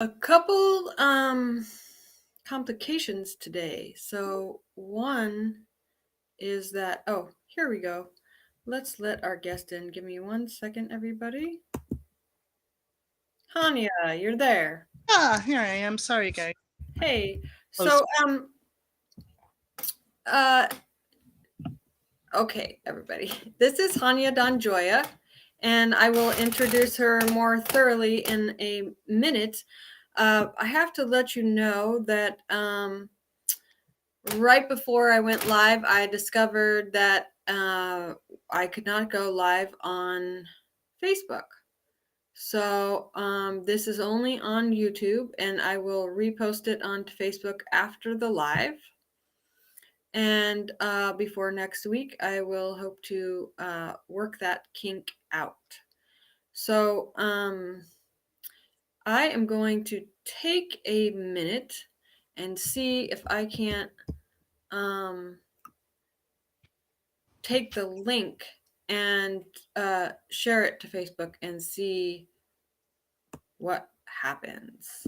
A couple complications today. So one is that here we go. Let's let our guest in. Give me 1 second, everybody. Hania, you're there. Here I am. Sorry, guys. Hey. Close. So uh okay, everybody. This is Hania Joia, and I will introduce her more thoroughly in a minute. I have to let you know that right before I went live, I discovered that I could not go live on Facebook. So this is only on YouTube, and I will repost it onto Facebook after the live. And before next week, I will hope to work that kink out. So I am going to take a minute and see if I can't take the link and share it to Facebook and see what happens.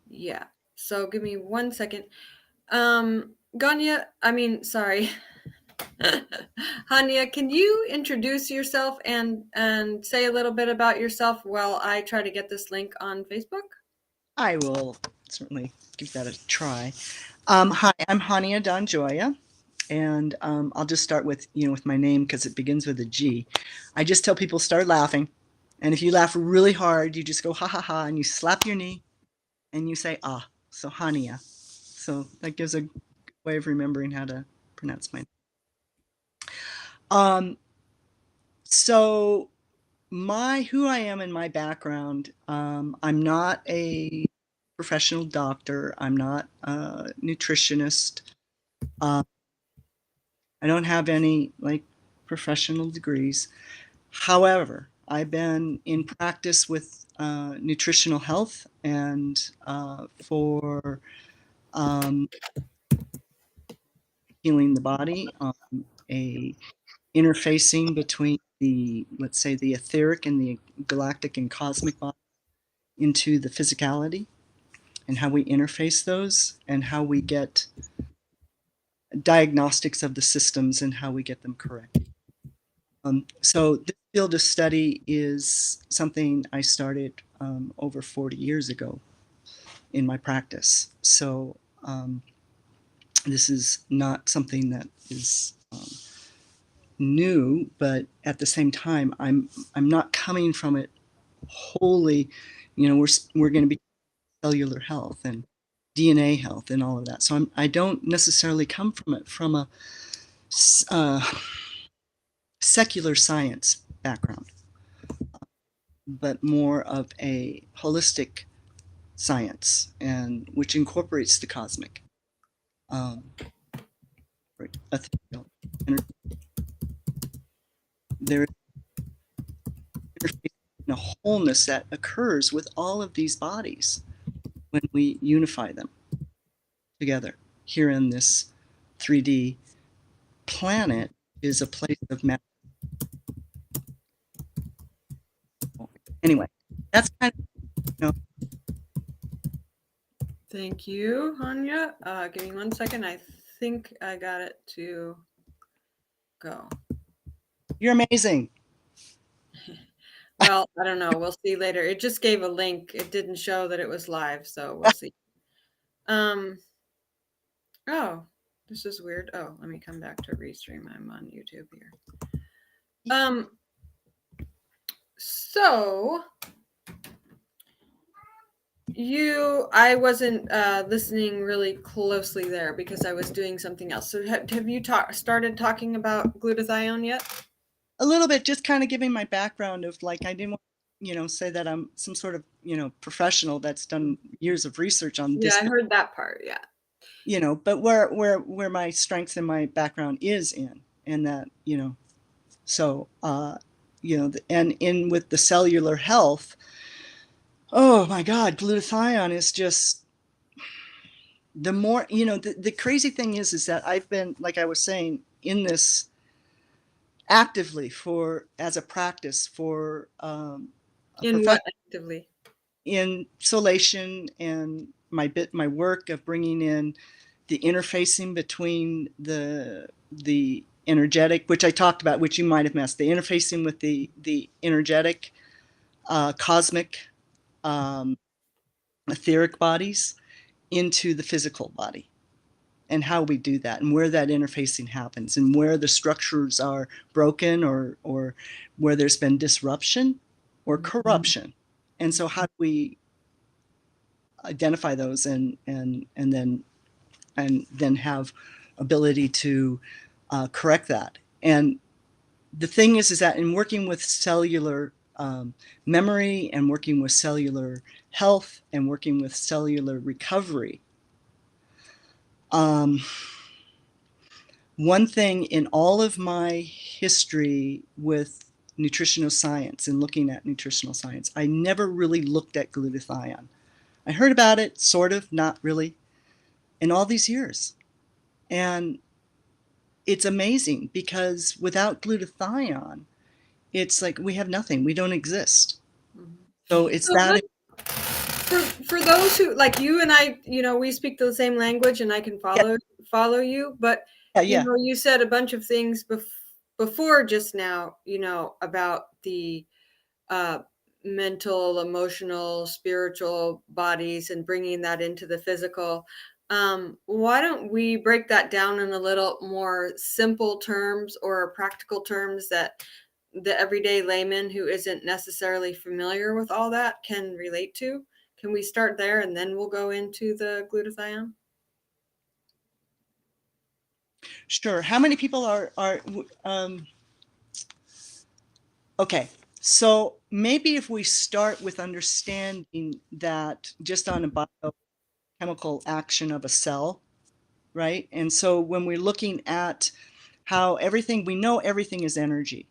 Yeah. So give me 1 second. Ganya, sorry. Hania, can you introduce yourself and say a little bit about yourself while I try to get this link on Facebook? I will certainly give that a try. Hi, I'm Hania Joia, and I'll just start with with my name because it begins with a G. I just tell people start laughing, and if you laugh really hard, you just go ha ha ha, and you slap your knee, and you say ah. So Hania. So that gives a way of remembering how to pronounce my name. Um, so my who I am and my background. I'm not a professional doctor. I'm not a nutritionist. Uh, I don't have any like professional degrees. However, I've been in practice with nutritional health and for um, healing the body, a interfacing between the, let's say, the etheric and the galactic and cosmic body into the physicality, and how we interface those and how we get diagnostics of the systems and how we get them correct. So this field of study is something I started over 40 years ago in my practice. So this is not something that is new, but at the same time, I'm not coming from it wholly. We're going to be cellular health and DNA health and all of that. So I don't necessarily come from it from a uh, secular science background, but more of a holistic science, and which incorporates the cosmic, ethereal energy. There is a wholeness that occurs with all of these bodies when we unify them together. Here in this 3D planet is a place of magic. Anyway, that's kind of, Thank you, Hania. Give me 1 second. I think I got it to go. You're amazing. Well, I don't know. We'll see later. It just gave a link. It didn't show that it was live, so we'll see. Oh, this is weird. Oh, let me come back to restream. I'm on YouTube here. So I wasn't listening really closely there because I was doing something else. So have you started talking about glutathione yet? A little bit, just kind of giving my background of like, I didn't want say that I'm some sort of professional that's done years of research on this. Yeah, I heard that part. Yeah. But where my strength and my background is in, and that so and in with the cellular health. Oh my God, glutathione is just the more the crazy thing is that I've been, like I was saying, in this actively for as a practice for in what actively? in solation and my work of bringing in the interfacing between the energetic, which I talked about, which you might have missed, the interfacing with the energetic, cosmic, um, etheric bodies into the physical body, and how we do that, and where that interfacing happens, and where the structures are broken, or where there's been disruption or corruption. And so how do we identify those, and then have ability to correct that? And the thing is that in working with cellular memory, and working with cellular health, and working with cellular recovery, um, one thing in all of my history with nutritional science and looking at nutritional science, I never really looked at glutathione. I heard about it, sort of, not really, in all these years. And it's amazing, because without glutathione, it's like we have nothing. We don't exist. So it's So that. for those who like you and I, we speak the same language, and I can Yeah, follow you. But yeah. you said a bunch of things before just now, about the uh, mental, emotional, spiritual bodies, and bringing that into the physical. Why don't we break that down in a little more simple terms, or practical terms that the everyday layman who isn't necessarily familiar with all that can relate to? Can we start there, and then we'll go into the glutathione? Sure. How many people are okay? So maybe if we start with understanding that just on a biochemical action of a cell, right? And so when we're looking at how everything, we know everything is energy.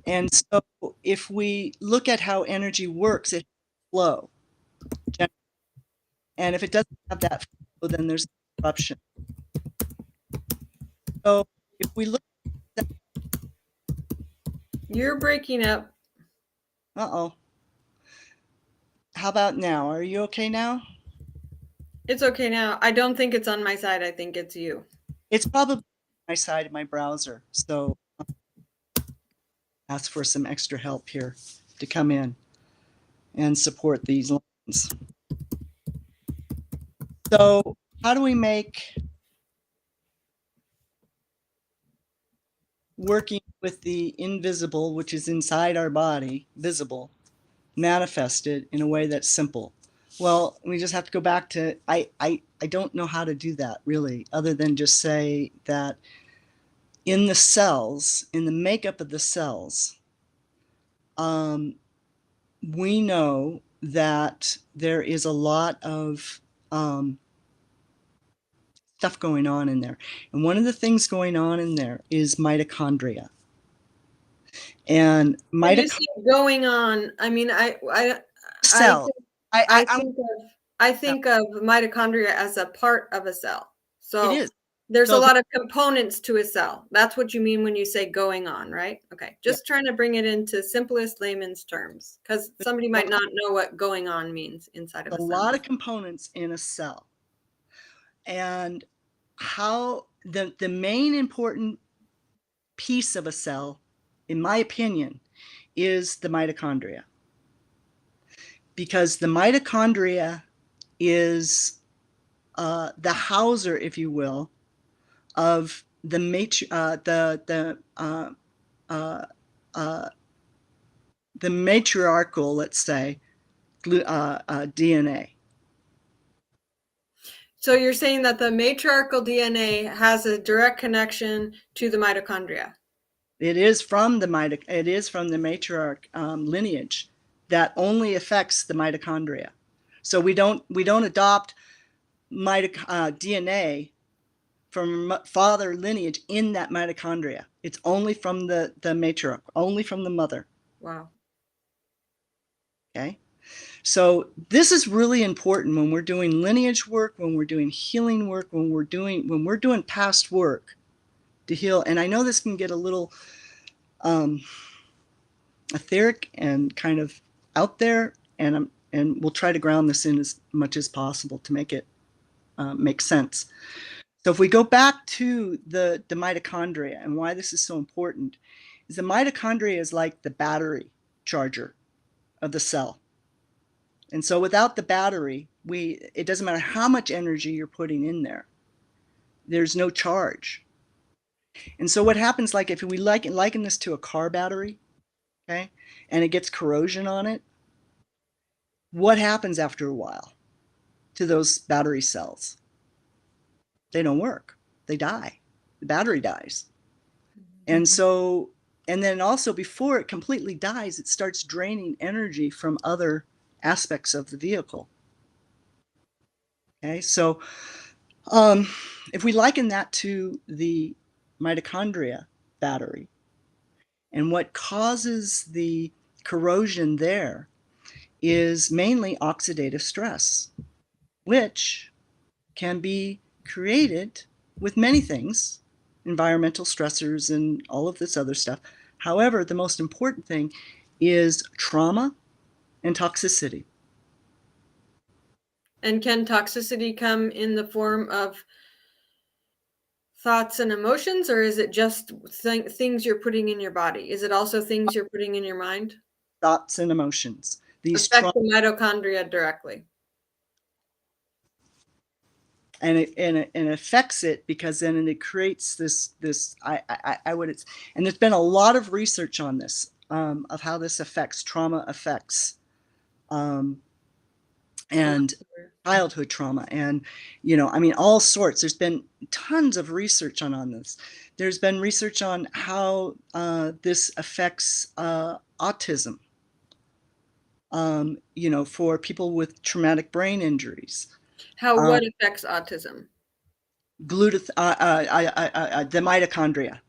And so if we look at how energy works, it flow. And if it doesn't have that flow, then there's disruption. So if we look at You're breaking up. uh-oh. How about now? Are you okay now? It's okay now. I don't think it's on my side. I think it's you. It's probably my side of my browser. So ask for some extra help here to come in and support these lines. So how do we make working with the invisible, which is inside our body, visible, manifested in a way that's simple? Well, we just have to go back to, I don't know how to do that really, other than just say that in the cells, in the makeup of the cells, we know that there is a lot of stuff going on in there. And one of the things going on in there is mitochondria. And When you mitochondria say going on, I mean, I cell. think I, I I'm think of I think of mitochondria as a part of a cell. It So is. there's a So lot of components to a cell. That's what you mean when you say going on, right? Okay. yeah, Just trying to bring it into simplest layman's terms, because there's somebody a might lot, not know what going on means inside of a a lot cell. of components in a cell. And how the main important piece of a cell, in my opinion, is the mitochondria. Because the mitochondria is the houser, if you will, of uh, uh, the matriarchal, let's say, DNA. So you're saying that the matriarchal DNA has a direct connection to the mitochondria. It is from the matriarch lineage that only affects the mitochondria. So we don't adopt DNA from father lineage in that mitochondria. It's only from the matriarch, only from the mother. Wow. Okay. So this is really important when we're doing lineage work, when we're doing healing work, when we're doing past work to heal. And I know this can get a little etheric and kind of out there. and we'll try to ground this in as much as possible to make it make sense. So if we go back to the mitochondria and why this is so important, is the mitochondria is like the battery charger of the cell. And so without the battery, it doesn't matter how much energy you're putting in there, there's no charge. And so what happens, like if we liken this to a car battery, okay, and it gets corrosion on it, what happens after a while to those battery cells? They don't work. They die. The battery dies. And so, and then also before it completely dies, it starts draining energy from other aspects of the vehicle. Okay, so if we liken that to the mitochondria battery, and what causes the corrosion there is mainly oxidative stress, which can be created with many things, environmental stressors and all of this other stuff. However, the most important thing is trauma and toxicity. And can toxicity come in the form of thoughts and emotions, or is it just things you're putting in your body? Is it also things you're putting in your mind? Thoughts and emotions. These Affect the mitochondria directly. and it affects it because then it creates this I would, and there's been a lot of research on this of how this affects trauma effects and childhood trauma, and I mean all sorts. There's been tons of research on this. There's been research on how this affects autism, for people with traumatic brain injuries. How what affects autism? The mitochondria.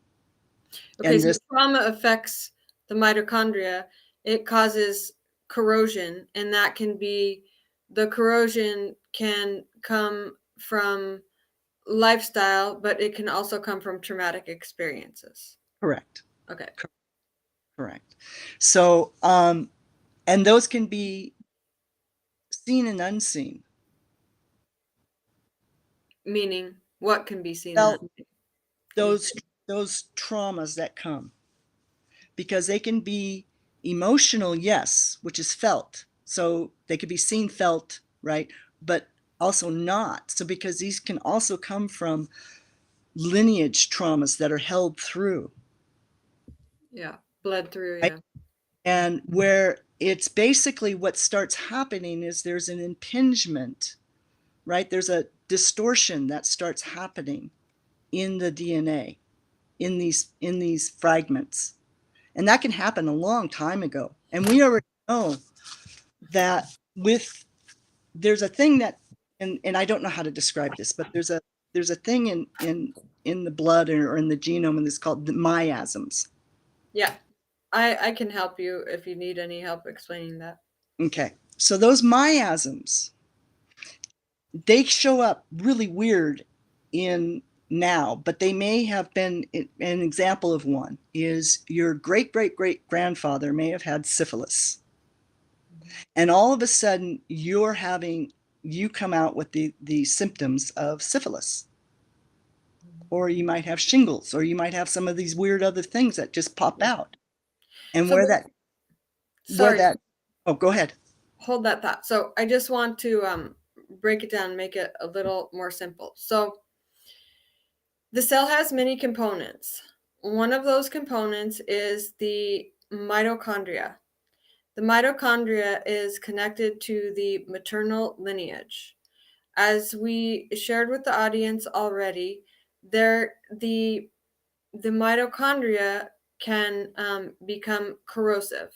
Okay, And so this, trauma affects the mitochondria. It causes corrosion, and that can be, the corrosion can come from lifestyle, but it can also come from traumatic experiences. correct. Okay. Correct. So, and those can be seen and unseen. Meaning, what can be seen? Well, those traumas that come, because they can be emotional, yes, which is felt. So they could be seen, felt, right? But also not. So because these can also come from lineage traumas that are held through. Yeah, bled through, Right? yeah. And where it's basically what starts happening is there's an impingement, right? There's a distortion that starts happening in the DNA, in these fragments. And that can happen a long time ago. And we already know that there's a thing that, and I don't know how to describe this, but there's a thing in the blood or in the genome, and it's called the miasms. Yeah. I can help you if you need any help explaining that. Okay. So those miasms, they show up really weird in now, but they may have been an example of one is your great great great grandfather may have had syphilis, and all of a sudden you come out with the symptoms of syphilis, or you might have shingles, or you might have some of these weird other things that just pop out, and So where sorry, that oh, go ahead. hold that thought. So I just want to break it down, make it a little more simple. So the cell has many components. One of those components is the mitochondria. The mitochondria is connected to the maternal lineage. As we shared with the audience already, the mitochondria can become corrosive,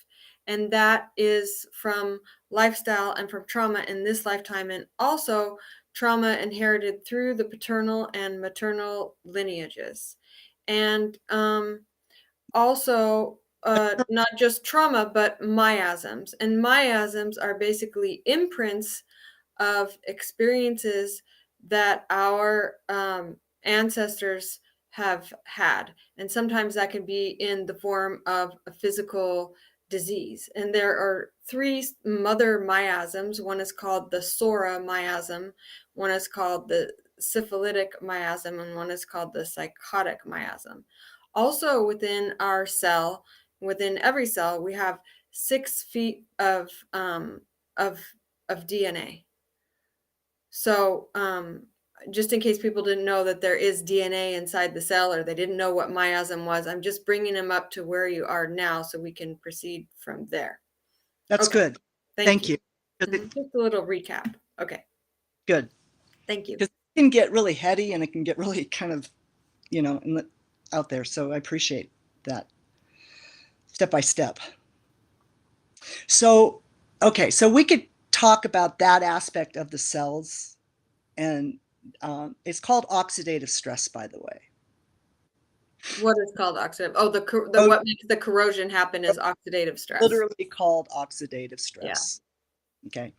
and that is from lifestyle and from trauma in this lifetime, and also trauma inherited through the paternal and maternal lineages. And also not just trauma, but miasms. And miasms are basically imprints of experiences that our ancestors have had. And sometimes that can be in the form of a physical disease. And there are three mother miasms. One is called the Sora miasm, one is called the syphilitic miasm, and one is called the psychotic miasm. Also within our cell, within every cell, we have 6 feet of of DNA. So just in case people didn't know that there is DNA inside the cell, or they didn't know what miasm was, I'm just bringing them up to where you are now so we can proceed from there. That's Okay, good. thank Thank you. you. Just a little recap. Okay, Good. thank you. Because it can get really heady and it can get really kind of, out there. So I appreciate that step by step. So, okay, so we could talk about that aspect of the cells, and it's called oxidative stress, by the way. What is called oxidative? Oh, the Oh, what makes the corrosion happen is oxidative stress. literally called oxidative Yeah. stress. Okay.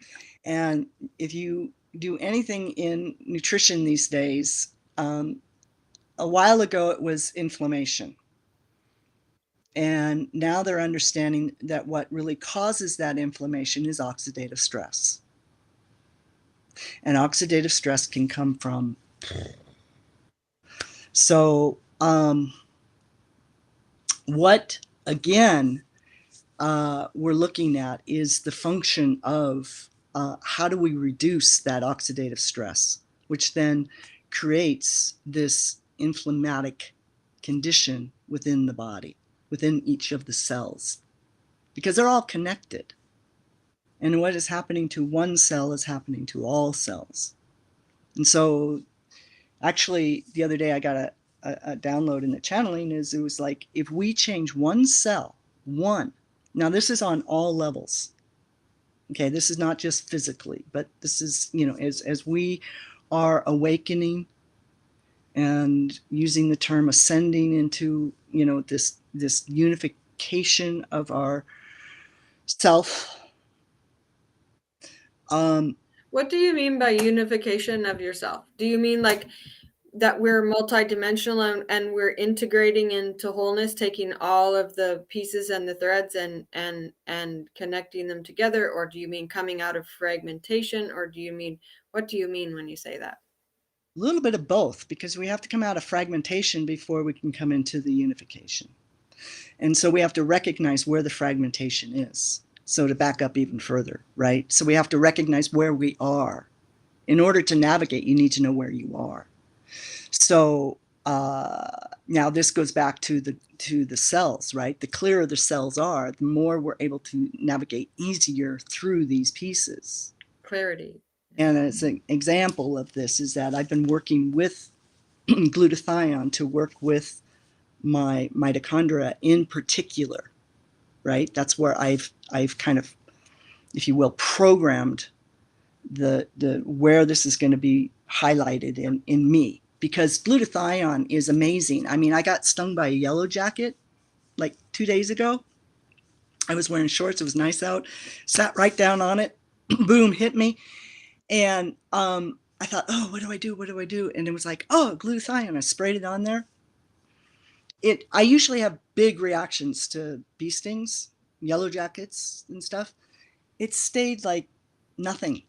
And if you do anything in nutrition these days, a while ago it was inflammation. And now they're understanding that what really causes that inflammation is oxidative stress. And oxidative stress can come from. So, what again we're looking at is the function of how do we reduce that oxidative stress, which then creates this inflammatic condition within the body, within each of the cells, because they're all connected. And what is happening to one cell is happening to all cells. And so, actually, the other day I got a download in the channeling. It was like, if we change one cell, now this is on all levels. Okay, this is not just physically, but this is, as we are awakening and using the term ascending into, this unification of our self. What do you mean by unification of yourself? Do you mean like that we're multidimensional and we're integrating into wholeness, taking all of the pieces and the threads and connecting them together? Or do you mean coming out of fragmentation? Or do you mean, what do you mean when you say that? A little bit of both, because we have to come out of fragmentation before we can come into the unification. And so we have to recognize where the fragmentation is. So to back up even further, right? So we have to recognize where we are. In order to navigate, you need to know where you are. So now this goes back to the cells, right? The clearer the cells are, the more we're able to navigate easier through these pieces. Clarity. And as an example of this is that I've been working with glutathione to work with my mitochondria in particular, right? That's where I've kind of, if you will, programmed the where this is going to be highlighted in me, because glutathione is amazing. I mean, I got stung by a yellow jacket like 2 days ago. I was wearing shorts. It was nice out. Sat right down on it. Boom, hit me. And I thought, oh, what do I do? What do I do? And it was like, oh, glutathione. I sprayed it on there. I usually have big reactions to bee stings, yellow jackets and stuff. It stayed like nothing.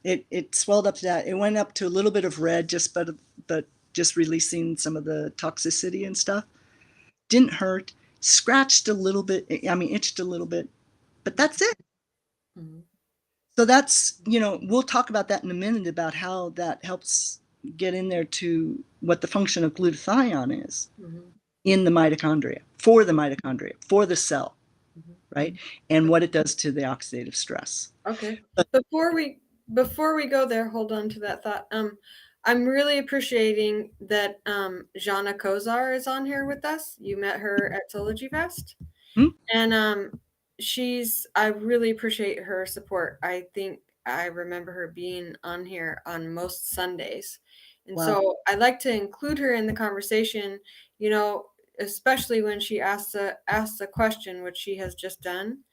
It swelled up to that. It went up to a little bit of red, but just releasing some of the toxicity and stuff. Didn't hurt. Scratched a little bit. I mean, itched a little bit, but that's it. Mm-hmm. So that's, we'll talk about that in a minute, about how that helps get in there to what the function of glutathione is in the mitochondria, for the cell, right? And what it does to the oxidative stress. Okay. Before we go there, hold on to that thought. I'm really appreciating that Jana Kozar is on here with us. You met her at Sology Fest. Hmm? And I really appreciate her support. I think I remember her being on here on most Sundays. And Wow. so I like to include her in the conversation, especially when she asks a question, which she has just done.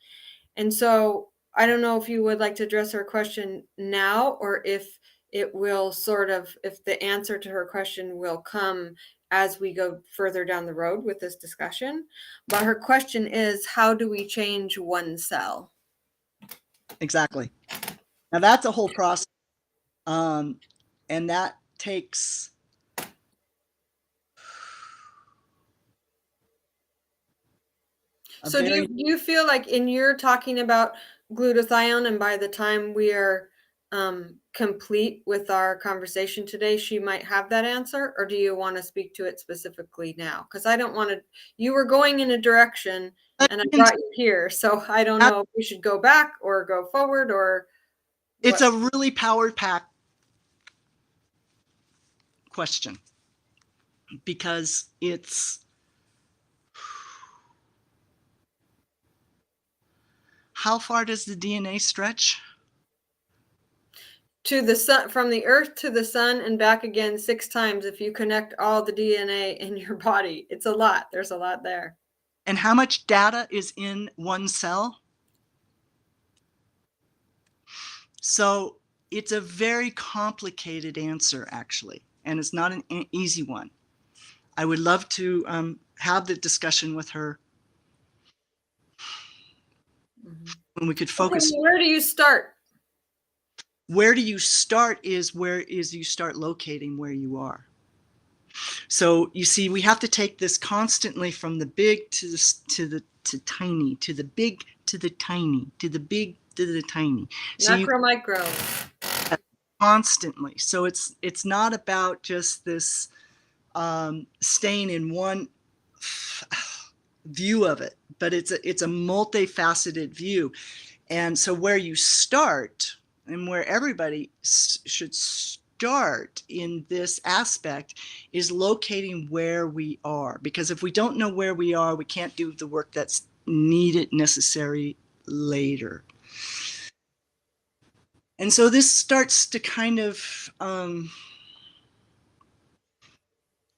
And so I don't know if you would like to address her question now, or if it will if the answer to her question will come as we go further down the road with this discussion. But her question is, how do we change one cell? Exactly. Now that's a whole process. And that takes a So very, do you feel like in your talking about glutathione, and by the time we are complete with our conversation today, she might have that answer, or do you want to speak to it specifically now? Because I don't want to, you were going in a direction and I brought you here, so I don't know if we should go back or go forward or it's what. a really power packed question because it's how far does the DNA stretch? To the sun, from the earth to the sun and back again 6 times if you connect all the DNA in your body. It's a lot. There's a lot there. And how much data is in one cell? So it's a very complicated answer, actually, and it's not an easy one. I would love to have the discussion with her when we could focus. Okay, where do you start? Where do you start is you start locating where you are. So you see, we have to take this constantly from the big to tiny, to the big to the tiny, to the big to the tiny. So Macro, micro. constantly. So it's not about just this staying in one view of it, but it's a multifaceted view. And so where you start and where everybody should start in this aspect is locating where we are, because if we don't know where we are, we can't do the work that's needed, necessary later. And so this starts to kind of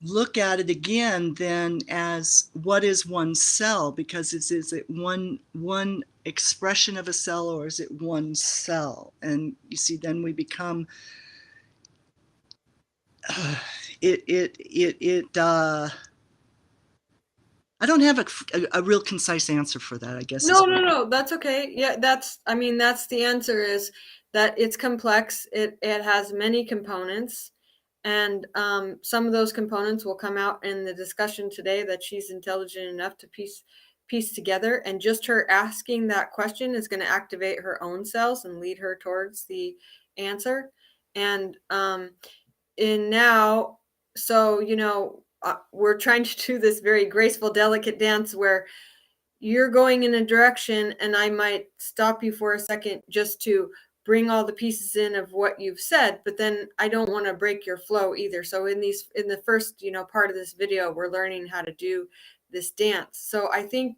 look at it again then as what is one cell, because is it one expression of a cell, or is it one cell? And you see, then we become I don't have a real concise answer for that, I guess. No, that's okay. Yeah, that's, I mean, that's the answer, is that it's complex. It has many components, and some of those components will come out in the discussion today that she's intelligent enough to piece together. And just her asking that question is going to activate her own cells and lead her towards the answer. And in now, so we're trying to do this very graceful, delicate dance where you're going in a direction and I might stop you for a second just to bring all the pieces in of what you've said, but then I don't want to break your flow either. So in the first, part of this video, we're learning how to do this dance. So I think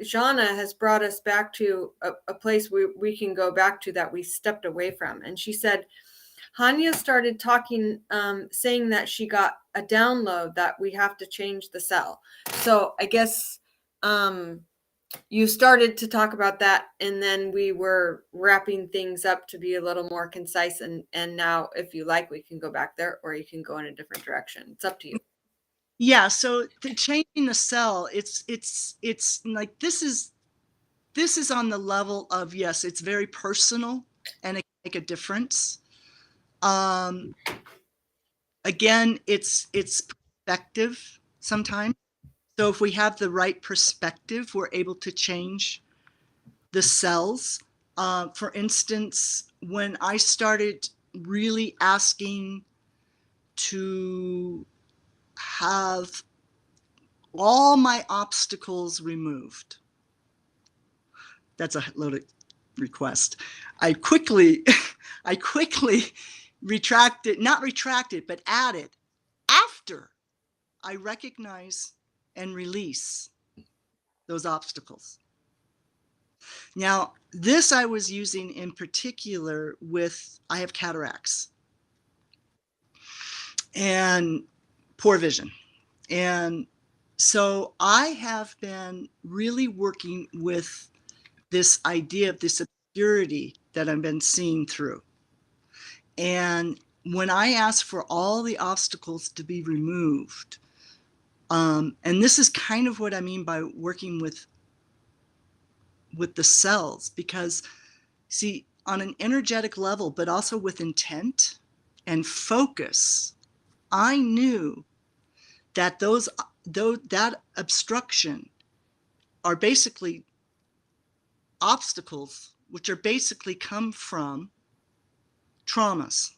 Jana has brought us back to a place we can go back to that we stepped away from. And she said, Hania started talking, saying that she got a download that we have to change the cell. So I guess you started to talk about that, and then we were wrapping things up to be a little more concise. And now, if you like, we can go back there, or you can go in a different direction. It's up to you. Yeah. So the changing the cell, it's like this is on the level of, yes, it's very personal and it can make a difference. Again, it's perspective sometimes. So if we have the right perspective, we're able to change the cells. For instance, when I started really asking to have all my obstacles removed, that's a loaded request. I quickly not retracted, but added after I recognize and release those obstacles. Now, this I was using in particular with, I have cataracts and poor vision. And so I have been really working with this idea of this obscurity that I've been seeing through. And when I asked for all the obstacles to be removed, and this is kind of what I mean by working with the cells, because see, on an energetic level, but also with intent and focus, I knew that that obstruction are basically obstacles, which are basically come from traumas.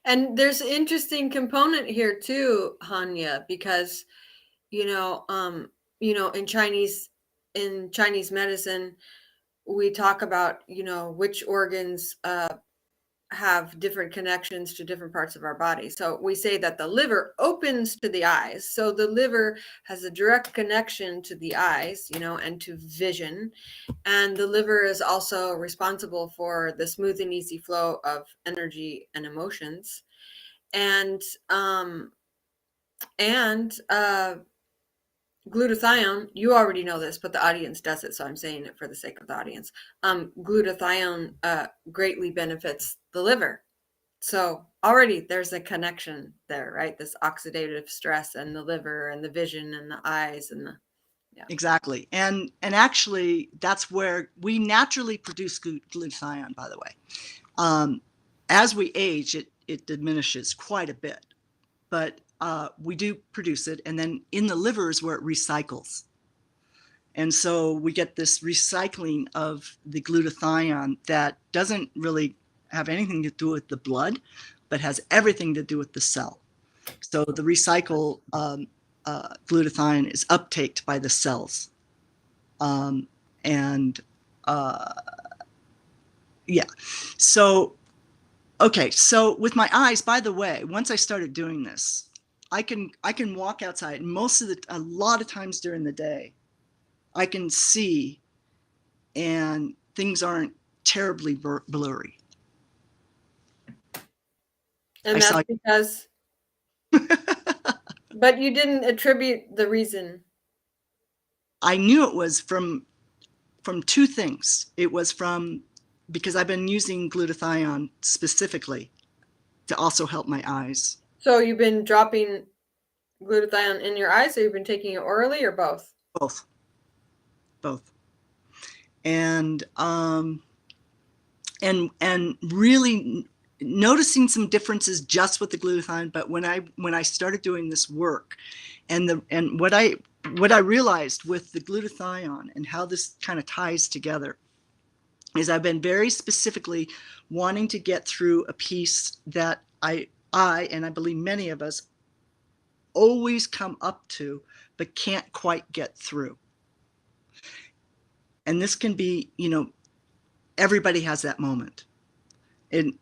And there's an interesting component here too, Hanya, because in Chinese medicine, we talk about which organs have different connections to different parts of our body. So we say that the liver opens to the eyes. So the liver has a direct connection to the eyes, and to vision. And the liver is also responsible for the smooth and easy flow of energy and emotions. And glutathione, you already know this, but the audience does it, so I'm saying it for the sake of the audience. Glutathione greatly benefits the liver. So already there's a connection there, right? This oxidative stress and the liver and the vision and the eyes and the yeah. Exactly. And actually, that's where we naturally produce glutathione, by the way. As we age, it diminishes quite a bit, but we do produce it. And then in the liver is where it recycles. And so we get this recycling of the glutathione that doesn't really have anything to do with the blood, but has everything to do with the cell. So the recycle glutathione is uptaked by the cells. And yeah, so okay, so with my eyes, by the way, once I started doing this, I can walk outside, and a lot of times during the day, I can see, and things aren't terribly blurry. And that's because but you didn't attribute the reason. I knew it was from two things. It was because I've been using glutathione specifically to also help my eyes. So you've been dropping glutathione in your eyes, or you've been taking it orally, or both? Both. And really noticing some differences just with the glutathione. But when I started doing this work, and what I realized with the glutathione and how this kind of ties together is I've been very specifically wanting to get through a piece that I and I believe many of us always come up to but can't quite get through. And this can be, everybody has that moment. And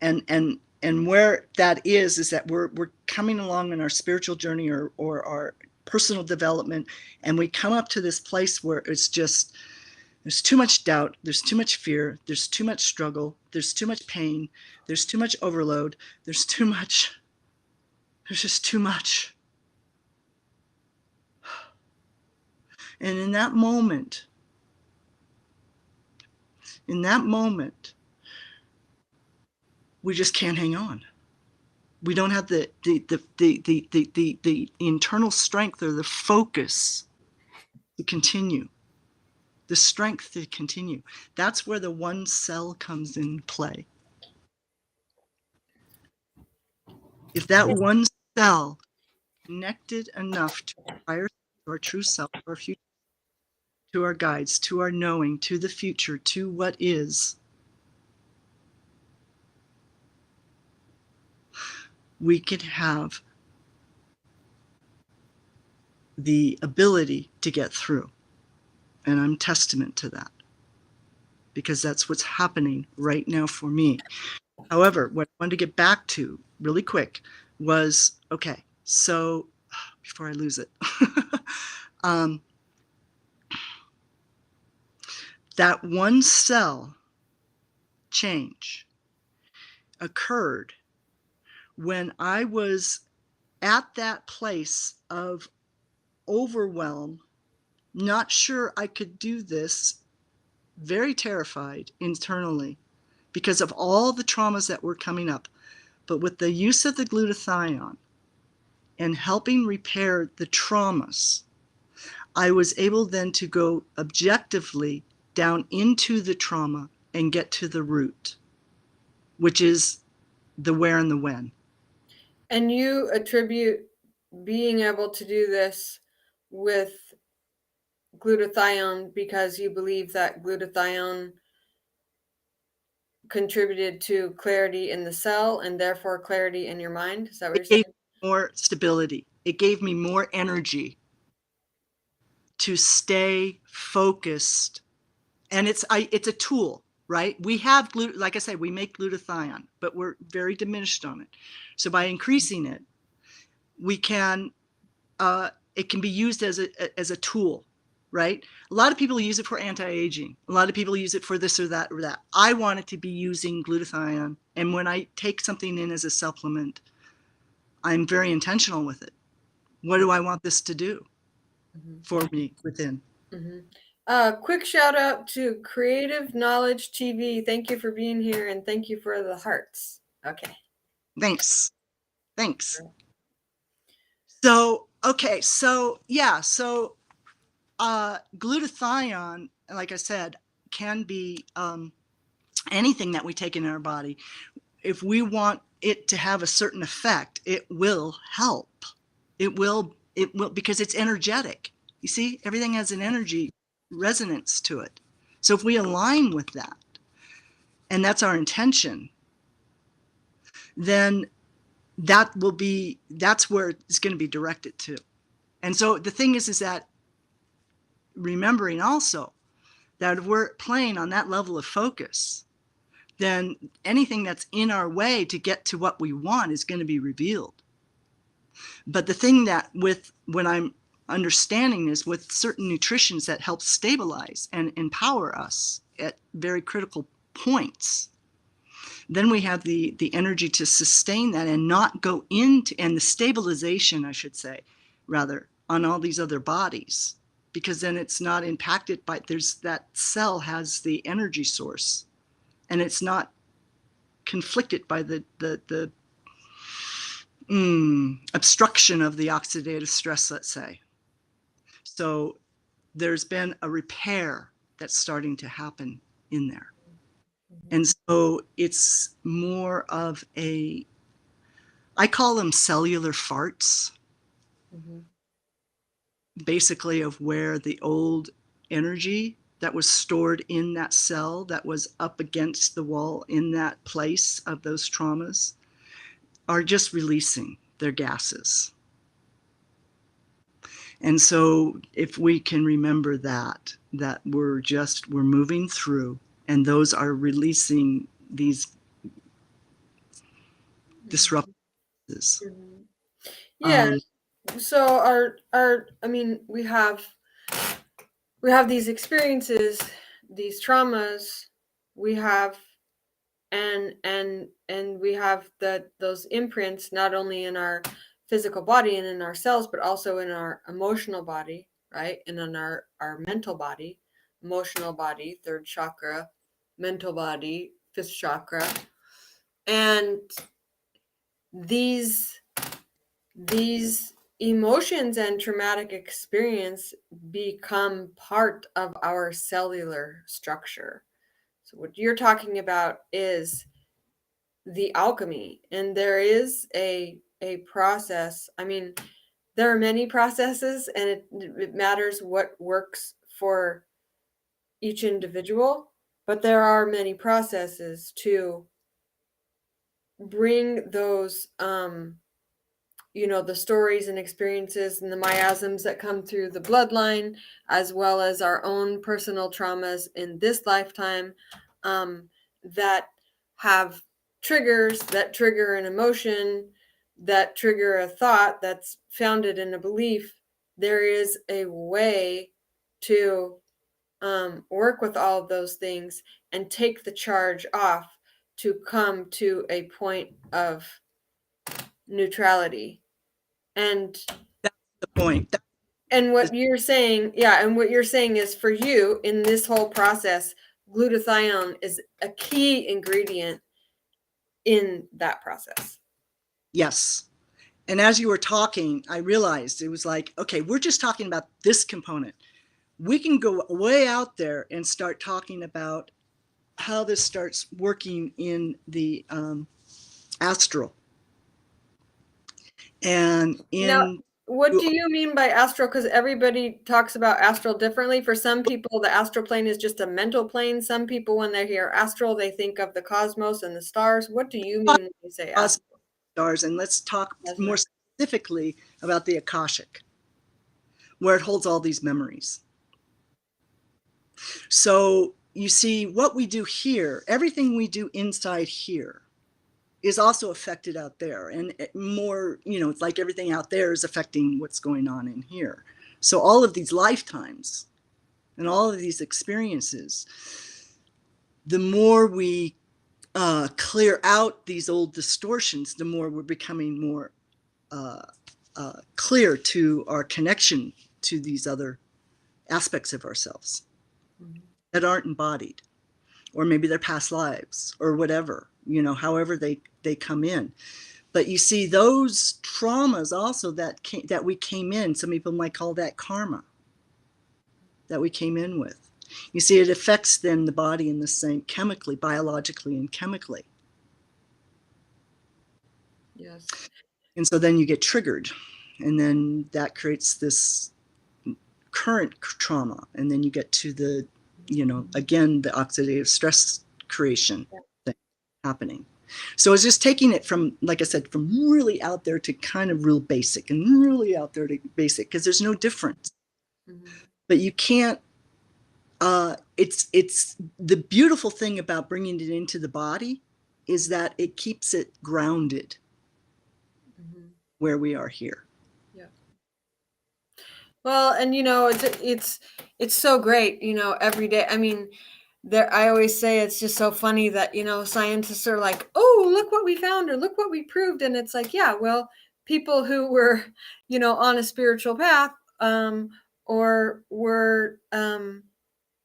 where that is that we're coming along in our spiritual journey or our personal development, and we come up to this place where it's just, there's too much doubt, there's too much fear, there's too much struggle, there's too much pain, there's too much overload, there's just too much. And in that moment, we just can't hang on. We don't have the internal strength or the focus to continue. The strength to continue. That's where the one cell comes in play. If that one cell connected enough to our true self, to our future, to our guides, to our knowing, to the future, to what is, we could have the ability to get through. And I'm testament to that, because that's what's happening right now for me. However, what I wanted to get back to really quick was, okay, so before I lose it, that one cell change occurred when I was at that place of overwhelm, not sure I could do this, very terrified internally, because of all the traumas that were coming up. But with the use of the glutathione and helping repair the traumas, I was able then to go objectively down into the trauma and get to the root, which is the where and the when. And you attribute being able to do this with glutathione because you believe that glutathione contributed to clarity in the cell and therefore clarity in your mind? Is that what It you're gave saying? me more stability. It gave me more energy to stay focused. And it's a tool, right? We have, like I said, we make glutathione, but we're very diminished on it. So by increasing it, we can, it can be used as a tool, right? A lot of people use it for anti-aging. A lot of people use it for this or that or that. I wanted to be using glutathione. And when I take something in as a supplement, I'm very intentional with it. What do I want this to do for me within? Quick shout out to Creative Knowledge TV. Thank you for being here and thank you for the hearts. Okay. Thanks. Thanks. So, okay. So, yeah. So, glutathione, like I said, can be anything that we take in our body. If we want it to have a certain effect, it will help. It will, because it's energetic. You see, everything has an energy resonance to it. So if we align with that, and that's our intention, then that's where it's going to be directed to. And so the thing is that remembering also that if we're playing on that level of focus, then anything that's in our way to get to what we want is going to be revealed. But the thing that when I'm understanding is with certain nutritions that help stabilize and empower us at very critical points, then we have the energy to sustain that and not go into, and the stabilization, I should say, rather, on all these other bodies, because then it's not impacted by, that cell has the energy source and it's not conflicted by the obstruction of the oxidative stress, let's say. So there's been a repair that's starting to happen in there. And so it's more of I call them cellular farts, basically of where the old energy that was stored in that cell that was up against the wall in that place of those traumas are just releasing their gases. And so if we can remember that we're moving through, and those are releasing these disruptors. Yeah. So I mean, we have these experiences, these traumas, we have and we have those imprints not only in our physical body and in our cells, but also in our emotional body, right? And in our mental body, emotional body, third chakra, mental body, fifth chakra. And these emotions and traumatic experience become part of our cellular structure. So what you're talking about is the alchemy, and there is a process. I mean, there are many processes, and it matters what works for each individual, but there are many processes to bring those the stories and experiences and the miasms that come through the bloodline, as well as our own personal traumas in this lifetime, that have triggers that trigger an emotion, that trigger a thought that's founded in a belief. There is a way to work with all of those things and take the charge off to come to a point of neutrality. And That's the point. what you're saying, yeah, and what you're saying is for you in this whole process, glutathione is a key ingredient in that process. Yes. And as you were talking, I realized it was like, okay, we're just talking about this component. We can go way out there and start talking about how this starts working in the astral. And Now, in what do you mean by astral? Because everybody talks about astral differently. For some people, the astral plane is just a mental plane. Some people, when they hear astral, they think of the cosmos and the stars. What do you mean when you say astral? stars, and let's talk That's more right. specifically about the Akashic, where it holds all these memories. So you see, what we do here, everything we do inside here is also affected out there. And more, it's like everything out there is affecting what's going on in here. So all of these lifetimes and all of these experiences, the more we clear out these old distortions, the more we're becoming more clear to our connection to these other aspects of ourselves that aren't embodied, or maybe their past lives or whatever, however they come in. But you see, those traumas also that we came in, some people might call that karma, that we came in with. You see, it affects then the body in the same chemically, biologically and chemically. Yes. And so then you get triggered, and then that creates this current trauma, and then you get to the, again, the oxidative stress creation thing happening. So it's just taking it from, like I said, from really out there to kind of real basic, and really out there to basic, because there's no difference. Mm-hmm. But you can't. It's the beautiful thing about bringing it into the body is that it keeps it grounded where we are here. Yeah. Well, and it's so great, every day. I mean, I always say it's just so funny that, scientists are like, oh, look what we found, or look what we proved. And it's like, yeah, well, people who were, on a spiritual path, or were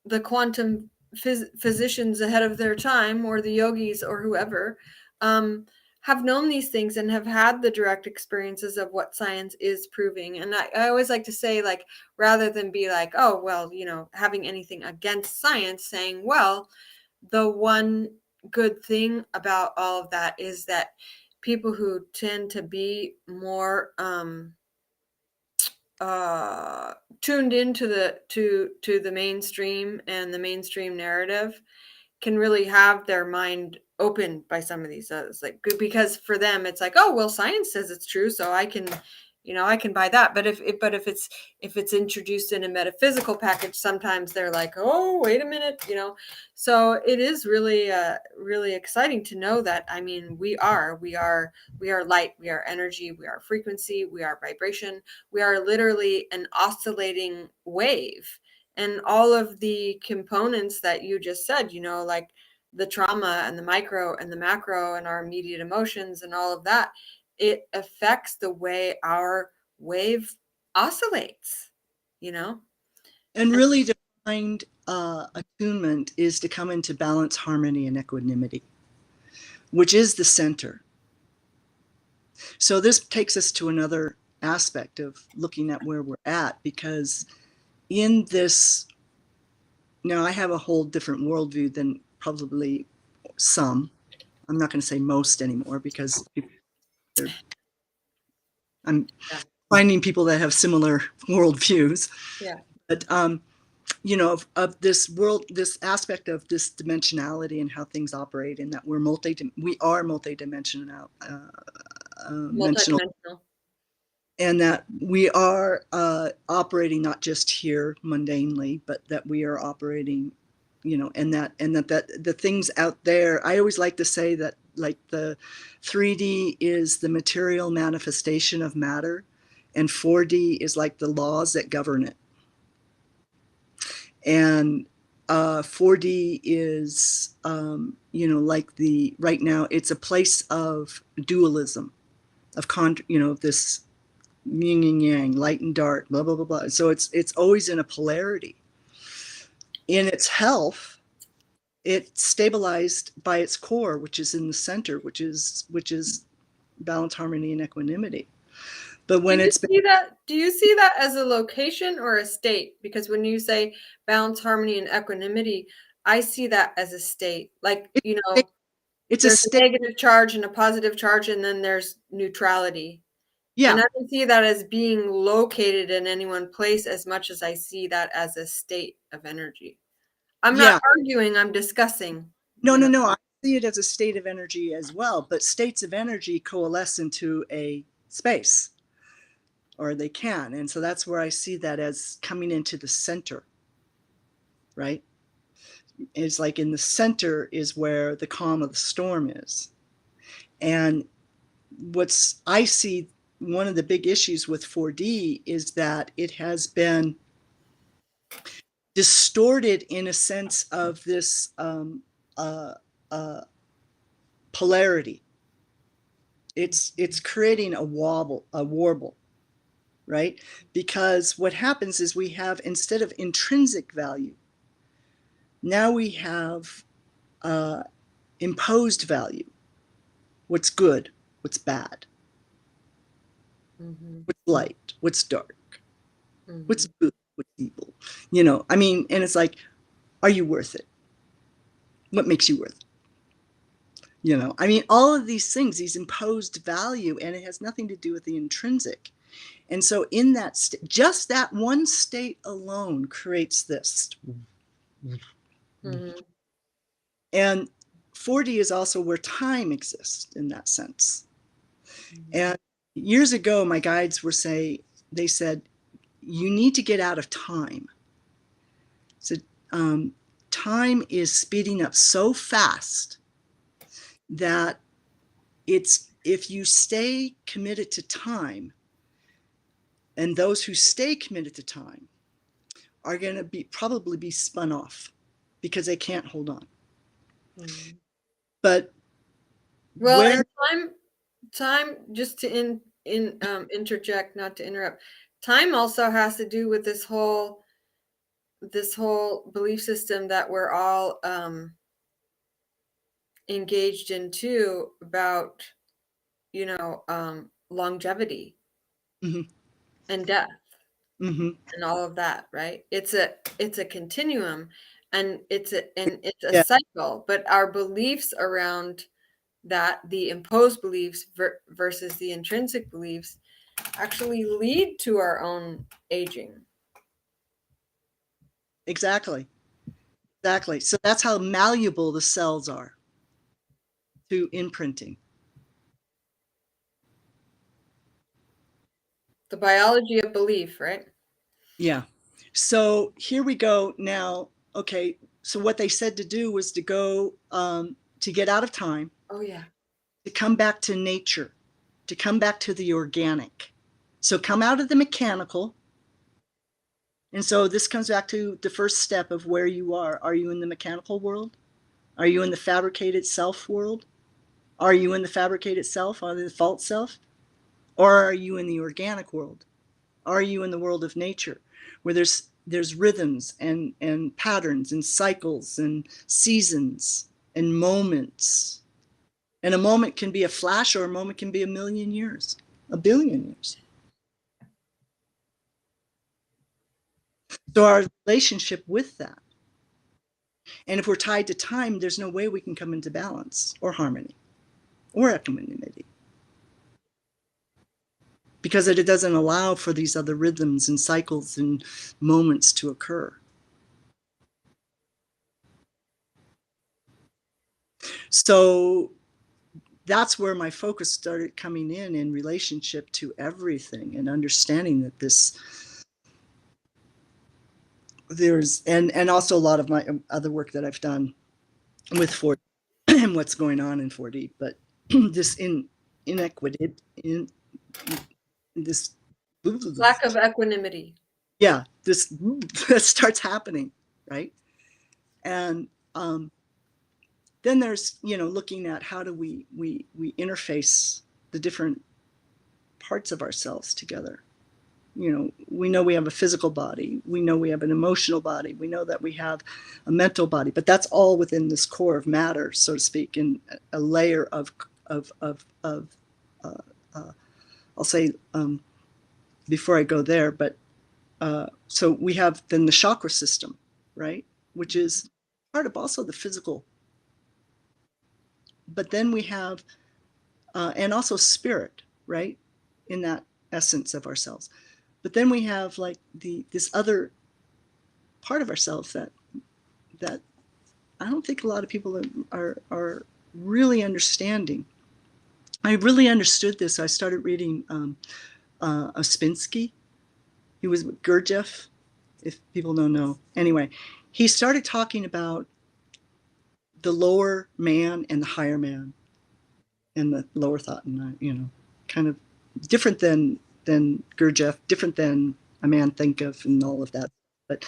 the quantum physicians ahead of their time, or the yogis, or whoever, have known these things and have had the direct experiences of what science is proving. And I always like to say, like, rather than be like, oh, well, having anything against science, saying, well, the one good thing about all of that is that people who tend to be more tuned into the mainstream and the mainstream narrative can really have their mind opened by some of these others, like, because for them it's like, oh, well, science says it's true, so I can buy that. But if it's introduced in a metaphysical package, sometimes they're like, oh, wait a minute, so it is really really exciting to know that, I mean, we are light, we are energy, we are frequency, we are vibration, we are literally an oscillating wave. And all of the components that you just said, like the trauma and the micro and the macro and our immediate emotions and all of that, it affects the way our wave oscillates, And really, to find attunement is to come into balance, harmony, and equanimity, which is the center. So this takes us to another aspect of looking at where we're at, because in this, now I have a whole different worldview than probably some. I'm not going to say most anymore, because I'm finding people that have similar worldviews. Yeah. But of this world, this aspect of this dimensionality and how things operate, and that we are multidimensional, multidimensional, and that we are operating not just here mundanely, but that we are operating, and that the things out there. I always like to say that, like, the 3D is the material manifestation of matter, and 4D is like the laws that govern it. And 4D is, like right now, it's a place of dualism, of this yin and yang, light and dark, blah, blah, blah, blah. So it's always in a polarity. In its health, It's stabilized by its core, which is in the center, which is balance, harmony, and equanimity. But when it's been, Do you see that as a location or a state? Because when you say balance, harmony, and equanimity, I see that as a state. Like, it's a there's a state. negative charge and a positive charge, and then there's neutrality. And Yeah, I don't see that as being located in any one place as much as I see that as a state of energy. I'm not yeah. arguing, I'm discussing, No, no, no. I see it as a state of energy as well, but states of energy coalesce into a space, or they can. And so that's where I see that as coming into the center, right? It's like in the center is where the calm of the storm is. And I see one of the big issues with 4D is that it has been distorted in a sense of this uh, uh, polarity. It's creating a warble, right? Because what happens is we have, instead of intrinsic value, now we have uh, imposed value. What's good, what's bad, Mhm, what's light, what's dark, what's mhm, good, what's evil. I mean, and it's like, are you worth it? What makes you worth it? I mean, all of these things, these imposed value, and it has nothing to do with the intrinsic. And so, in that just that one state alone creates this. mhm, And 4D is also where time exists in that sense. mhm, And years ago, my guides they said, you need to get out of time. So, um, time is speeding up so fast that if you stay committed to time, and those who stay committed to time are going to probably be spun off because they can't hold on. mhm. But Well, and where time just to interject, not to interrupt. Time also has to do with this whole belief system that we're all engaged in too, about longevity Mhm, and death mhm, and all of that, right? It's a continuum, and it's a yeah, cycle, but our beliefs around that, the imposed beliefs versus the intrinsic beliefs, actually lead to our own aging. exactly, exactly. So that's how malleable the cells are to imprinting. The biology of belief, right? Yeah. So here we go now. Okay. So what they said to do was to go to get out of time, Oh yeah. to come back to nature, to come back to the organic. So come out of the mechanical. And so this comes back to the first step of where you are. Are you in the mechanical world? Are you in the fabricated self world? Are you in the fabricated self, or the false self? Or are you in the organic world? Are you in the world of nature, where there's rhythms and patterns and cycles and seasons and moments? And a moment can be a flash, or a moment can be a million years, a billion years. So our relationship with that. And if we're tied to time, there's no way we can come into balance or harmony or equanimity, because it doesn't allow for these other rhythms and cycles and moments to occur. So that's where my focus started coming in relationship to everything, and understanding that there's and also a lot of my other work that I've done with 4D and what's going on in 4D, but this inequity in this Lack of equanimity. yeah, this that starts happening, right? And then there's looking at how do we interface the different parts of ourselves together, we know we have a physical body, we know we have an emotional body, we know that we have a mental body, but that's all within this core of matter, so to speak, in a layer of I'll say, before I go there, but so we have then the chakra system, right, which is part of also the physical, but then we have and also spirit, right, in that essence of ourselves. But then we have like this other part of ourselves that I don't think a lot of people are really understanding. I really understood this. I started reading Ospinsky. He was Gurdjieff, if people don't know. Anyway, he started talking about the lower man and the higher man, and the lower thought, and kind of different than Gurdjieff, different than a man think of, and all of that. But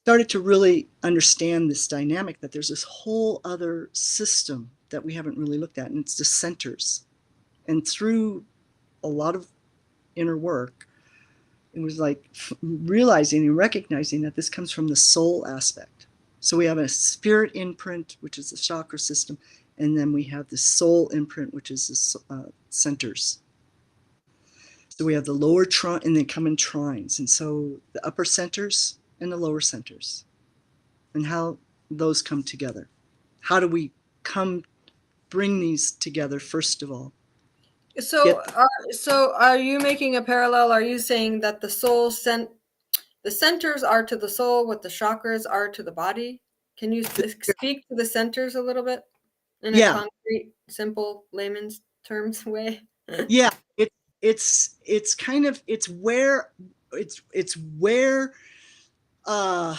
started to really understand this dynamic that there's this whole other system that we haven't really looked at, and it's the centers. And through a lot of inner work, it was like realizing and recognizing that this comes from the soul aspect. So we have a spirit imprint, which is the chakra system, and then we have the soul imprint, which is the centers. So we have the lower trine, and they come in trines. And so the upper centers and the lower centers, and how those come together. How do we bring these together, first of all? So, are you making a parallel? Are you saying that the centers are to the soul what the chakras are to the body? Can you speak to the centers a little bit in a Yeah, concrete, simple layman's terms way? yeah. It's kind of it's where uh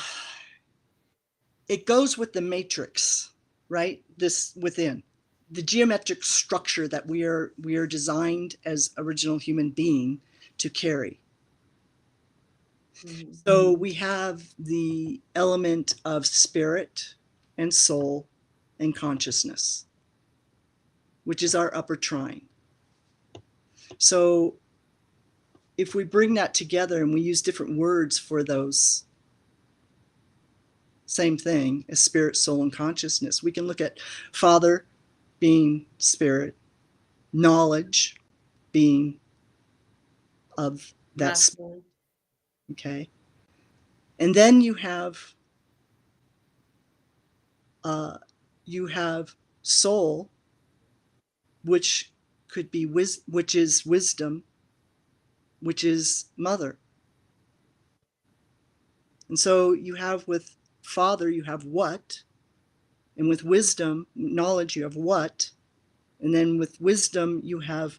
it goes with the matrix, right? This within the geometric structure that we are designed as original human being to carry. Mm-hmm. So we have the element of spirit and soul and consciousness, which is our upper trine. So if we bring that together and we use different words for those, same thing as spirit, soul, and consciousness, we can look at Father being spirit, knowledge being of that spirit, okay? And then you have soul, which could be which is wisdom, which is mother. And so you have with Father, you have what, and with wisdom, knowledge, you have what, and then with wisdom, you have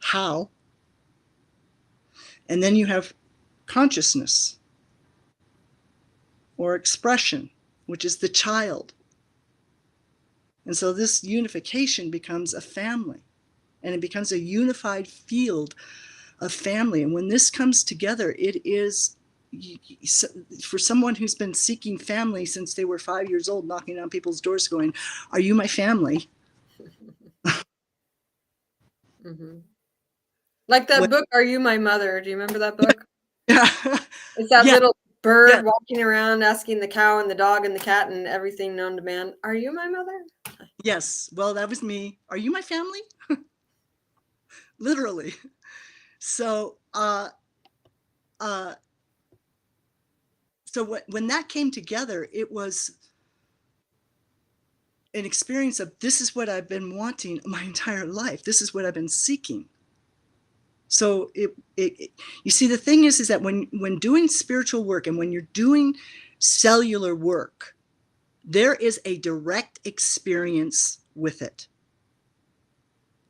how, and then you have consciousness or expression, which is the child. And so this unification becomes a family, and it becomes a unified field of family. And when this comes together, it is, for someone who's been seeking family since they were 5 years old, knocking on people's doors going, "Are you my family?" Mm-hmm. Like that book, Are You My Mother? Do you remember that book? Yeah. It's that little bird walking around asking the cow and the dog and the cat and everything known to man, "Are you my mother?" Yes. Well, that was me. Are you my family? Literally. So, when that came together, it was an experience of, this is what I've been wanting my entire life. This is what I've been seeking. So you see, the thing is that when doing spiritual work and when you're doing cellular work, there is a direct experience with it.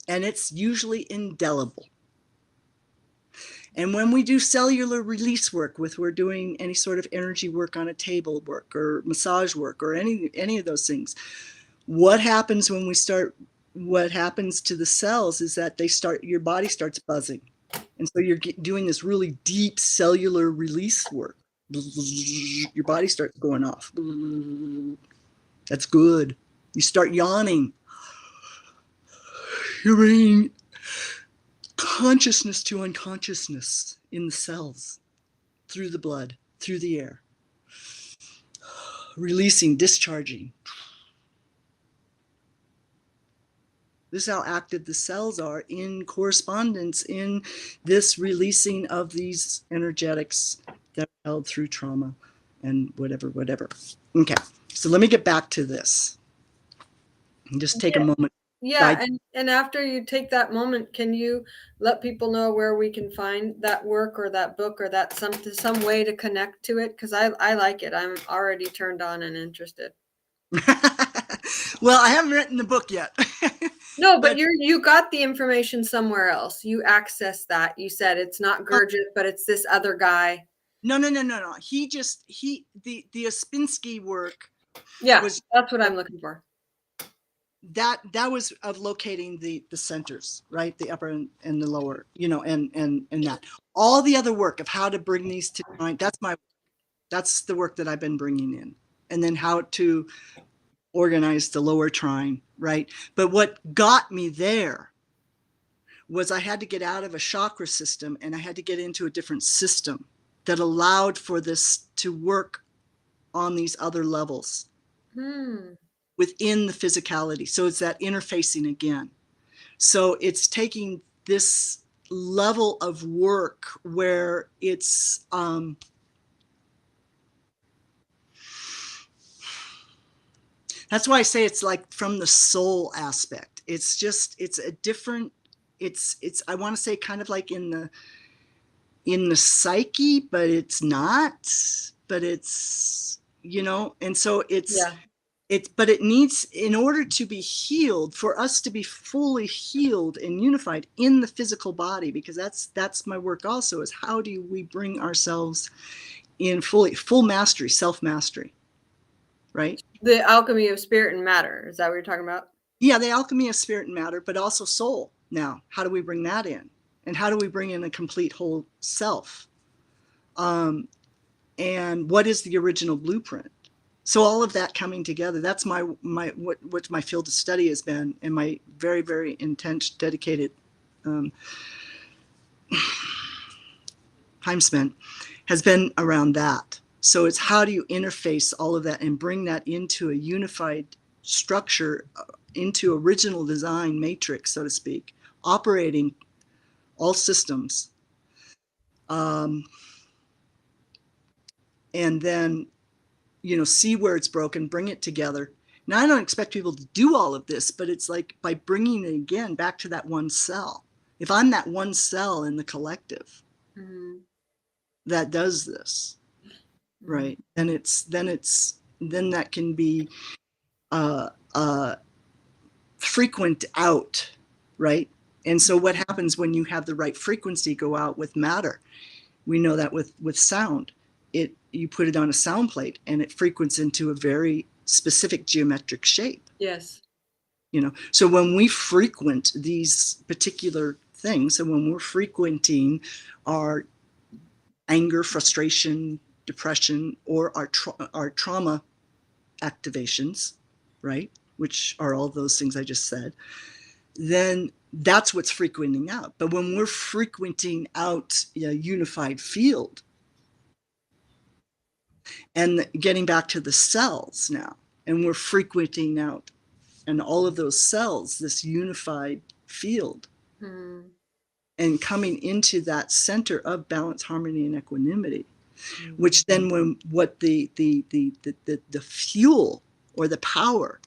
And it's usually indelible. And when we do cellular release work, we're doing any sort of energy work on a table, work or massage work or any of those things, what happens what happens to the cells is that your body starts buzzing. And so you're doing this really deep cellular release work. Your body starts going off. That's good. You start yawning. consciousness to unconsciousness in the cells, through the blood, through the air, releasing, discharging. This is how active the cells are in correspondence in this releasing of these energetics that are held through trauma and whatever. Okay, so let me get back to this and just take a moment. Yeah, and after you take that moment, can you let people know where we can find that work or that book or that some way to connect to it? Because I like it. I'm already turned on and interested. Well, I haven't written the book yet. No, but you got the information somewhere else. You access that. You said it's not Gurdjieff, but it's this other guy. No. The Ospinski work. Yeah, was that's what I'm looking for. That was of locating the centers, right? The upper and the lower, and that. All the other work of how to bring these to mind, that's the work that I've been bringing in. And then how to organize the lower trine, right? But what got me there was I had to get out of a chakra system and I had to get into a different system that allowed for this to work on these other levels within the physicality. So it's that interfacing again. So it's taking this level of work where it's that's why I say it's like from the soul aspect. It's a different, it's I want to say kind of like in the psyche, but it's not, but it's, and so it's, Yeah. but it needs, in order to be healed, for us to be fully healed and unified in the physical body, because that's my work also, is how do we bring ourselves in full mastery, self-mastery, right? The alchemy of spirit and matter. Is that what you're talking about? Yeah, the alchemy of spirit and matter, but also soul. Now, how do we bring that in? And how do we bring in a complete whole self? And what is the original blueprint? So all of that coming together, that's what my field of study has been, and my very, very intense, dedicated time spent has been around that. So it's how do you interface all of that and bring that into a unified structure, into original design matrix, so to speak, operating all systems. And then, see where it's broken, bring it together. Now, I don't expect people to do all of this, but it's like by bringing it again back to that one cell. If I'm that one cell in the collective that does this, right, then that can be frequent out, right? And so what happens when you have the right frequency go out with matter? We know that with sound, you put it on a sound plate and it frequents into a very specific geometric shape. Yes. So when we frequent these particular things, and when we're frequenting our anger, frustration, depression, or our trauma activations, right, which are all those things I just said, then that's what's frequenting out. But when we're frequenting out a unified field, and getting back to the cells now, and we're frequenting out and all of those cells, this unified field, and coming into that center of balance, harmony, and equanimity, which then what the fuel or the power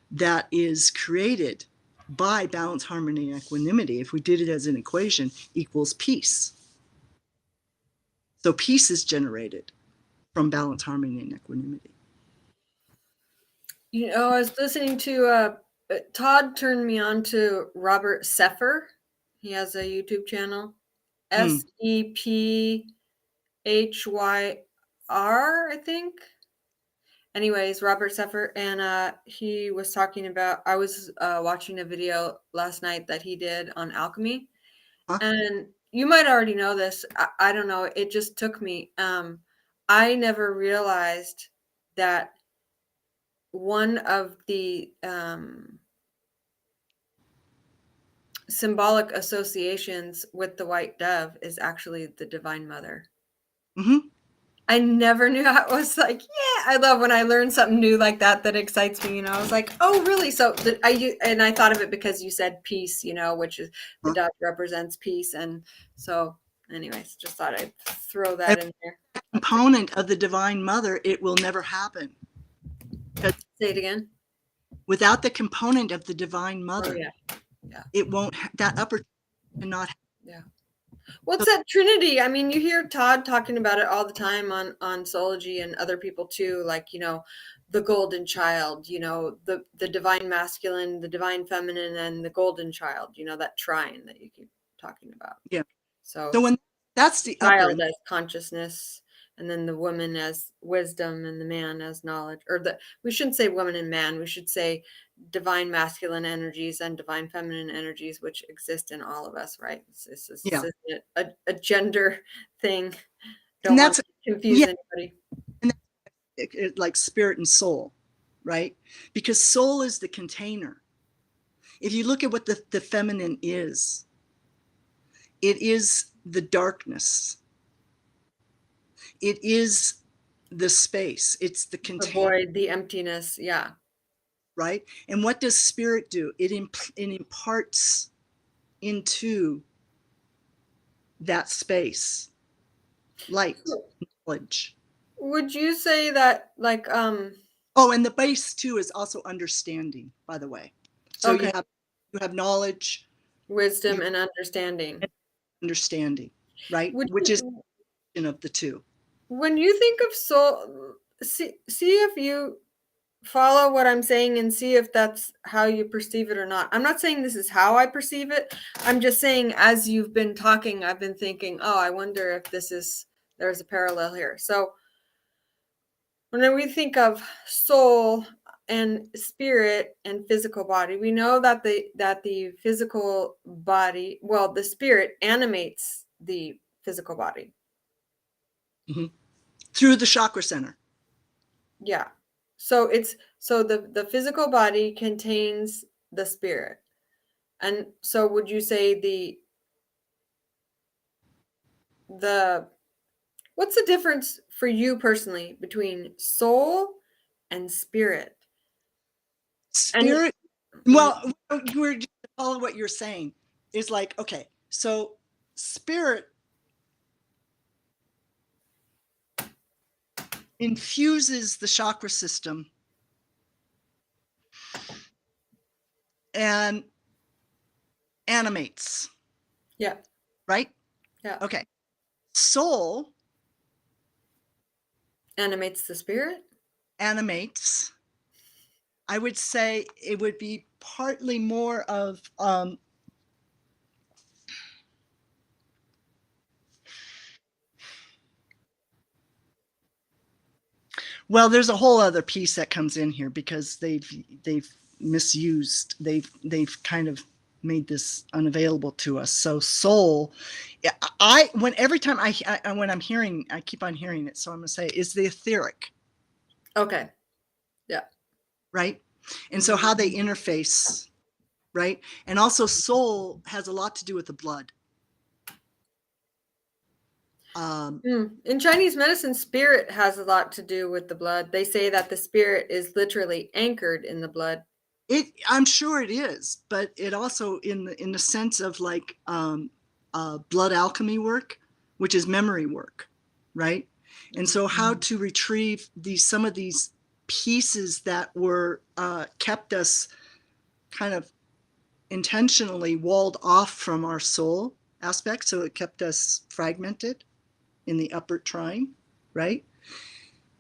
that is created by balance, harmony, and equanimity, if we did it as an equation, equals peace. So peace is generated from balance, harmony, and equanimity. I was listening to Todd turned me on to Robert Sepher. He has a YouTube channel, SEPHYR, I think. Anyways, Robert Sepher, and he was talking about. I was watching a video last night that he did on alchemy, and you might already know this. I don't know. It just took me. I never realized that one of the symbolic associations with the white dove is actually the Divine Mother. Mm-hmm. I never knew. I was like, yeah, I love when I learn something new like that that excites me. I was like, oh, really? So I thought of it because you said peace, which is the dove represents peace, and so, anyways, just thought I'd throw that in there. Component of the Divine Mother, it will never happen. Say it again. Without the component of the Divine Oh Mother, yeah. it won't. That upper cannot. Yeah. What's that Trinity? I mean, you hear Todd talking about it all the time on Soulology and other people too, like, the golden child, the divine masculine, the divine feminine, and the golden child, that trine that you keep talking about. Yeah. So So when that's the upper, child as consciousness, and then the woman as wisdom, and the man as knowledge. Or we shouldn't say woman and man, we should say divine masculine energies and divine feminine energies, which exist in all of us, right? This yeah, isn't a gender thing. and Don't want that's to confuse yeah, anybody. and like spirit and soul, right? Because soul is the container. If you look at what the feminine is, it is the darkness. It is the space. It's the The container, void, the emptiness. Yeah. right? And what does spirit do? It imparts into that space light, knowledge. Would you say that, like, Oh, and the base too is also understanding, by the way. So okay, you have knowledge, wisdom you and understanding? have understanding, right? Would Which is you, of the two. when you think of soul, see if you follow what I'm saying and see if that's how you perceive it or not. I'm not saying this is how I perceive it. I'm just saying, as you've been talking, I've been thinking, oh, I wonder if there's a parallel here. So when we think of soul and spirit and physical body, we know that the physical body, well, the spirit animates the physical body. Mm-hmm. Through the chakra center. Yeah. So the physical body contains the spirit. And so would you say the what's the difference for you personally between soul and spirit? And Spirit, mhm, well, you were just to follow what you're saying is like, okay, so spirit infuses the chakra system and animates, yeah, right? yeah, Okay. Soul animates the spirit. animates. I would say it would be partly more of well, there's a whole other piece that comes in here because they've misused, they've kind of made this unavailable to us. So soul, I when every time when I'm hearing, I keep on hearing it. So I'm gonna say is the etheric, Okay. Yeah. right? And so Mhm. how they interface, right? And also soul has a lot to do with the blood. In Chinese medicine, spirit has a lot to do with the blood. They say that the spirit is literally anchored in the blood. I'm sure it is, but it also in the sense of like blood alchemy work, which is memory work, right? And so how to retrieve some of these pieces that were kept us kind of intentionally walled off from our soul aspect, so it kept us fragmented in the upper trine, right?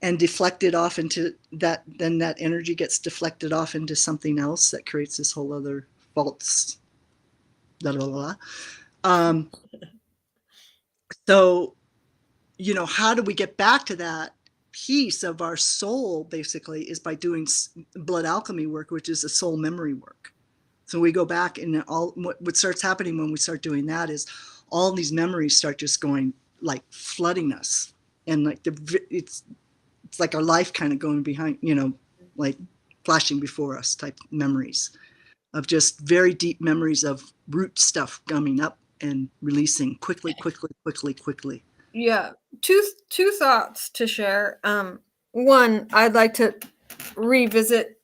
And deflected off into that, then that energy gets deflected off into something else that creates this whole other false blah blah blah. um, so how do we get back to that piece of our soul? Basically is by doing blood alchemy work, which is a soul memory work. So we go back, and all what starts happening when we start doing that is all these memories start just going, like, flooding us, and like it's like our life kind of going behind, like flashing before us type memories of just very deep memories of root stuff coming up and releasing quickly, quickly, quickly, quickly. Yeah, two thoughts to share. One, I'd like to revisit.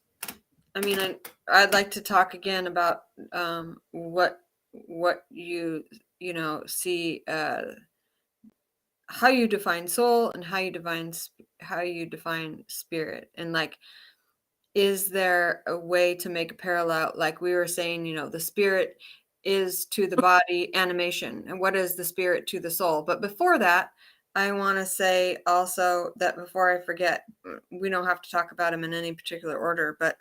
I mean, I'd like to talk again about what you know see how you define soul and how you define spirit, and like, is there a way to make a parallel? Like we were saying, you know, the spirit is to the body animation, and what is the spirit to the soul? But before that, I want to say also that before I forget, we don't have to talk about them in any particular order, but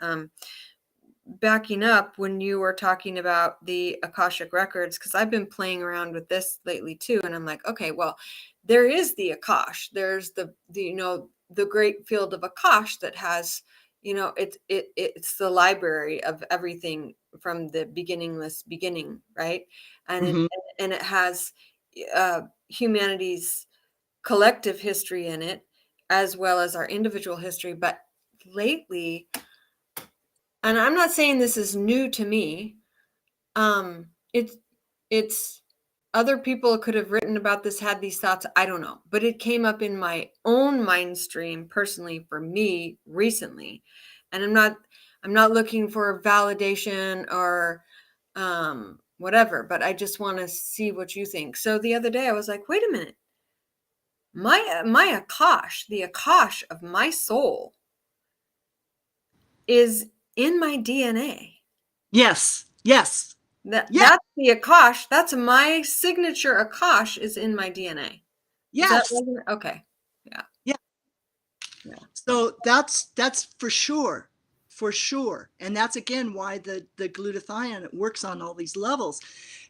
backing up when you were talking about the Akashic records, because I've been playing around with this lately too, and I'm like, okay, well, there is the Akash. There's the you know, the great field of Akash that has, you know, it's the library of everything from the beginningless beginning, right? And Mm-hmm. it has humanity's collective history in it, as well as our individual history. But lately, and I'm not saying this is new to me. It's it's other people could have written about this, had these thoughts. I don't know, but it came up in my own mind stream personally for me recently, and I'm not looking for validation or whatever, but I just want to see what you think. So the other day I was like, wait a minute, my Akash, the Akash of my soul, is in my DNA. Yes, yes, yes, That's the Akash. That's my signature. Akash is in my DNA. Is that yes, okay? Yeah, yeah. yeah, So that's for sure, and that's again why the glutathione works on all these levels,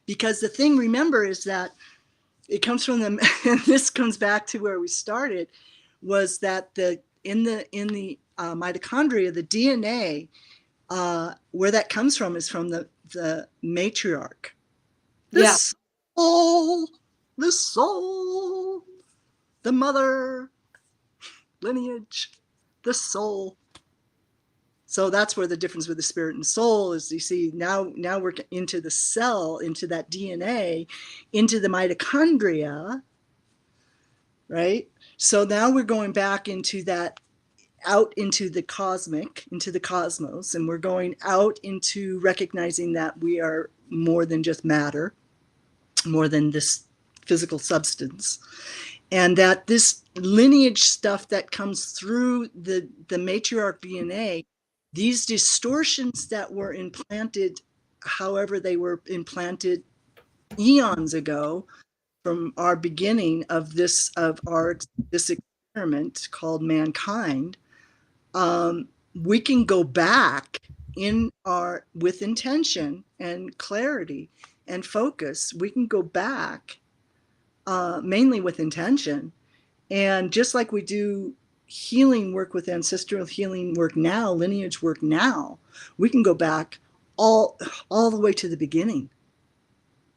because the thing remember is that it comes from them, and this comes back to where we started, was that the in the mitochondria, the DNA, where that comes from is from the matriarch, the yeah. soul, the soul, the mother lineage, the soul. So that's where the difference with the spirit and soul is. You see, now we're into the cell, into that DNA, into the mitochondria, right? So now we're going back into that, out into the cosmic, into the cosmos, and we're going out into recognizing that we are more than just matter, more than this physical substance, and that this lineage stuff that comes through the matriarch DNA, these distortions that were implanted, however they were implanted eons ago, from our beginning of this experiment called mankind, we can go back in our, with intention and clarity and focus, we can go back, mainly with intention, and just like we do healing work with ancestral healing work now, lineage work now, we can go back all the way to the beginning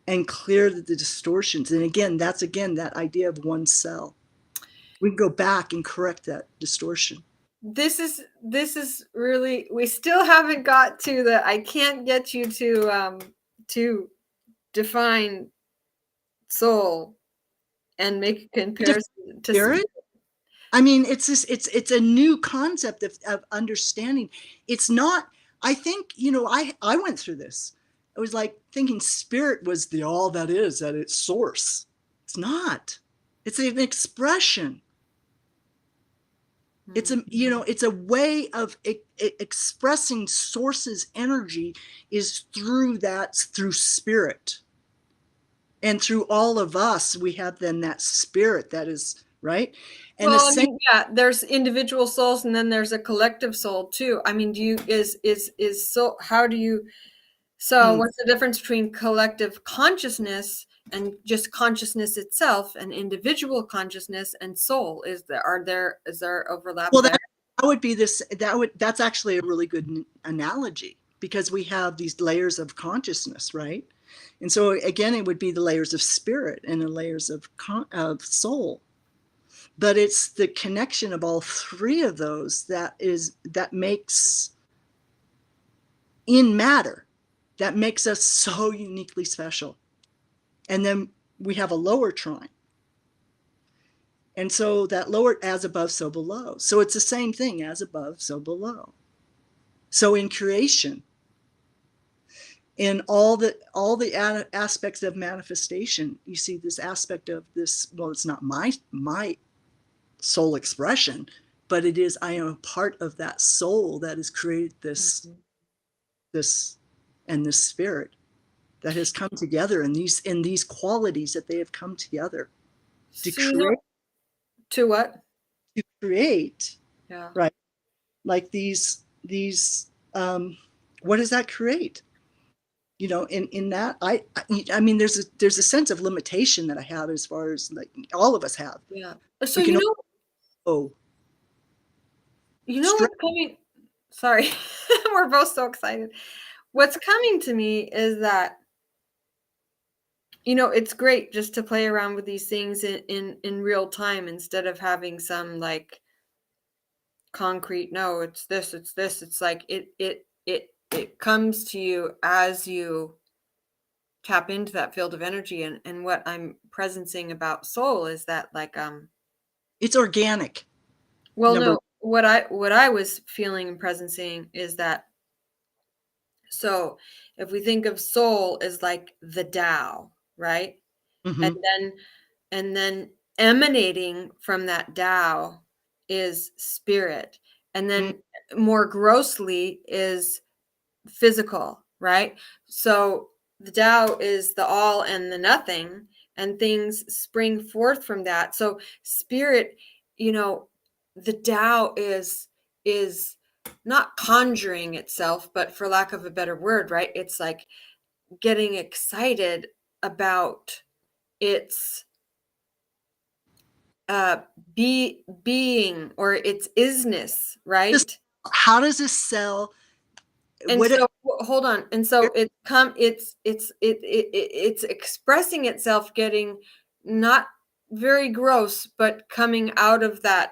and clear the distortions. And again, that's again that idea of one cell. We can go back and correct that distortion. This is really, we still haven't got to the, I can't get you to define soul and make a comparison to Spirit. I mean, it's this, it's a new concept of understanding. It's not, I think, you know, I went through this. It was like thinking spirit was the all that is at its source. It's not. It's an expression. It's a, you know, it's a way of expressing source's energy, is through that, through spirit. And through all of us, we have then that spirit that is right. And the Well, I same. mean, yeah, there's individual souls and then there's a collective soul too. I mean, do you is so how do you, so Mm, what's the difference between collective consciousness and just consciousness itself, and individual consciousness and soul? Is there overlap well, there? that would be this. That's actually a really good analogy, because we have these layers of consciousness, right? And so again, it would be the layers of spirit and the layers of soul. But it's the connection of all three of those that makes in matter. that makes us so uniquely special. And then we have a lower trine. And so that lower, as above, so below. So it's the same thing, as above, so below. So in creation, in all the aspects of manifestation, you see this aspect of this. Well, it's not my soul expression, but it is. I am a part of that soul that has created this Mhm. this and this spirit that has come together in these qualities that they have come together to So, to what? create, Yeah. right? Like these what does that create? In that I mean there's a sense of limitation that I have, as far as, like, all of us have. Yeah. So, We can oh stress. what's coming? Sorry. We're both so excited. What's coming to me is that, it's great just to play around with these things in real time instead of having some like concrete, no, it's this, it's this. It's like it comes to you as you tap into that field of energy. And what I'm presencing about soul is that, like, It's organic. well, Number no, what I was feeling and presencing is that, so if we think of soul as like the Tao, right? And mm-hmm, then emanating from that Tao is spirit. And mm-hmm, then more grossly is physical, right? So the Tao is the all and the nothing, and things spring forth from that. So spirit, the Tao is not conjuring itself, but for lack of a better word, right? It's like getting excited about its uh being, or its isness, this, right? how does this cell, And what it, so hold on. And so it's expressing itself, getting not very gross, but coming out of that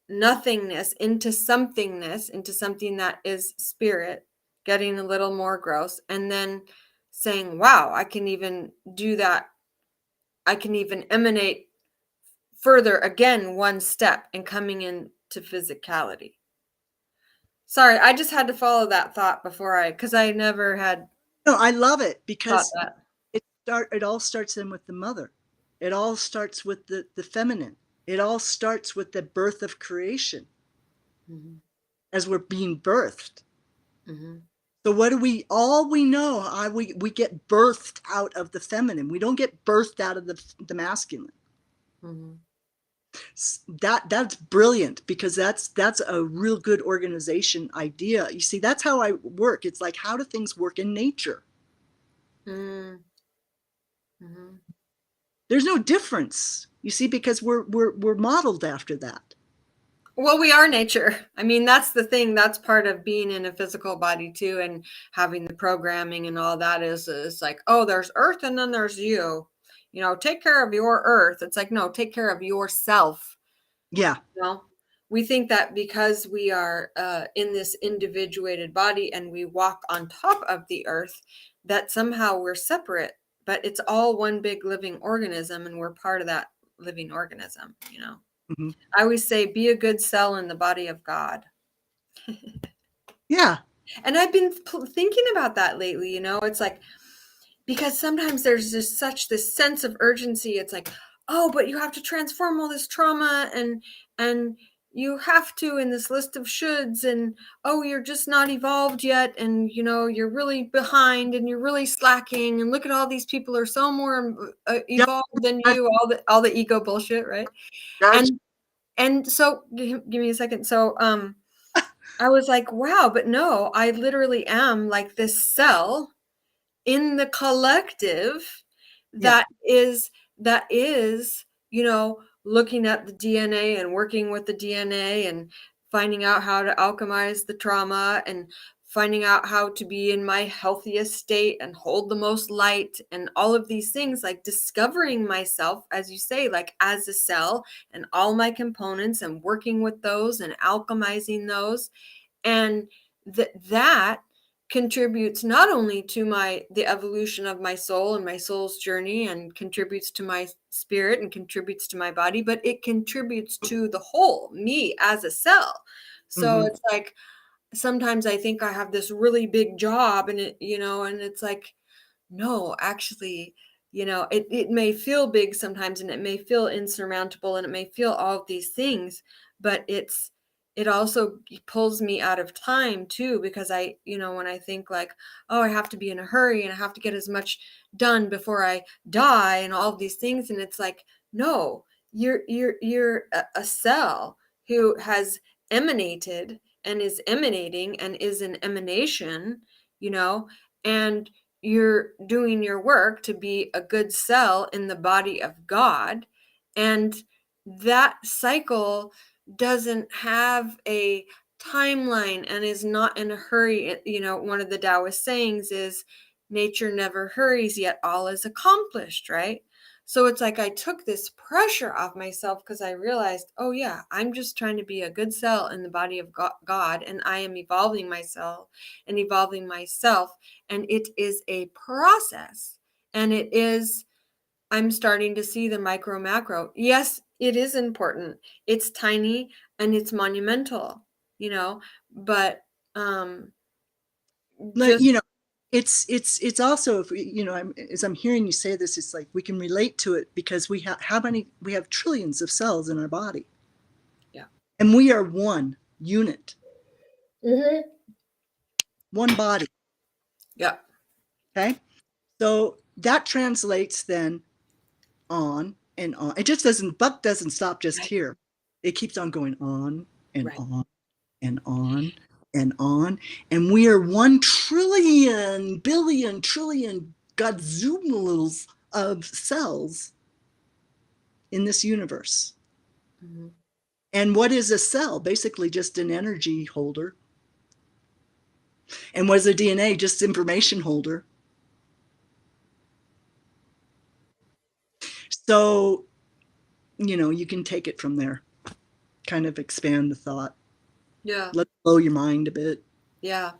nothingness into something that is spirit, getting a little more gross, and then saying, wow, I can even do that. I can even emanate further again, one step, and coming into physicality. Sorry, I just had to follow that thought because I never had no, I love it, thought because that. it all starts in with the mother. It all starts with the feminine. It all starts with the birth of creation, Mhm, as we're being birthed. mhm, So what do all we know, we get birthed out of the feminine. We don't get birthed out of the masculine. mhm. That's brilliant, because that's a real good organization idea. You see, that's how I work. It's like, how do things work in nature? Mm, mhm. There's no difference, you see, because we're modeled after that. Well, we are nature. I mean, that's the thing. That's part of being in a physical body too, and having the programming and all that is like, oh, there's Earth and then there's you. Take care of your Earth. It's like, no, take care of yourself. Yeah. No, we think that because we are in this individuated body and we walk on top of the earth, that somehow we're separate, but it's all one big living organism, and we're part of that living organism. Hmm. I always say, be a good cell in the body of God. Yeah. And I've been thinking about that lately. It's like, because sometimes there's just such this sense of urgency. It's like, oh, but you have to transform all this trauma, and you have to, in this list of shoulds, and oh, you're just not evolved yet, and you're really behind, and you're really slacking, and look at all these people are so more Yeah. evolved than you, all the ego bullshit, right? Judge. And so give me a second. So I was like, wow, but no, I literally am like this cell in the collective Yeah. that is looking at the DNA and working with the DNA and finding out how to alchemize the trauma, and finding out how to be in my healthiest state and hold the most light, and all of these things, like discovering myself, as you say, like as a cell, and all my components, and working with those and alchemizing those. And that contributes not only to the evolution of my soul and my soul's journey, and contributes to my spirit and contributes to my body, but it contributes to the whole me as a cell. So Mm-hmm. it's like sometimes I think I have this really big job, and and it's like, no, actually, it may feel big sometimes, and it may feel insurmountable, and it may feel all of these things, but it also pulls me out of time too, because when I think like, oh, I have to be in a hurry and I have to get as much done before I die and all of these things, and it's like, no, you're a cell who has emanated and is emanating and is an emanation, and you're doing your work to be a good cell in the body of God. And that cycle doesn't have a timeline and is not in a hurry. One of the Taoist sayings is, nature never hurries, yet all is accomplished, right? So it's like I took this pressure off myself because I realized, oh yeah, I'm just trying to be a good cell in the body of God, and I am evolving myself and evolving myself, and it is a process. And I'm starting to see the micro macro. Yes, it is important. It's tiny and it's monumental, but But just, it's also, if as I'm hearing you say this, it's like we can relate to it because we have trillions of cells in our body, yeah. and we are one unit, Mm-hmm. one body. Yeah. Okay, so that translates then on and on. It just doesn't. Buck doesn't stop just Right. here. It keeps on going on and Right. on and on and on. And we are 1 trillion, billion, trillion gazumals of cells in this universe. Mm-hmm. And what is a cell? Basically, just an energy holder. And what is a DNA? Just information holder. So, you can take it from there, kind of expand the thought, Yeah. let it blow your mind a bit. Yeah.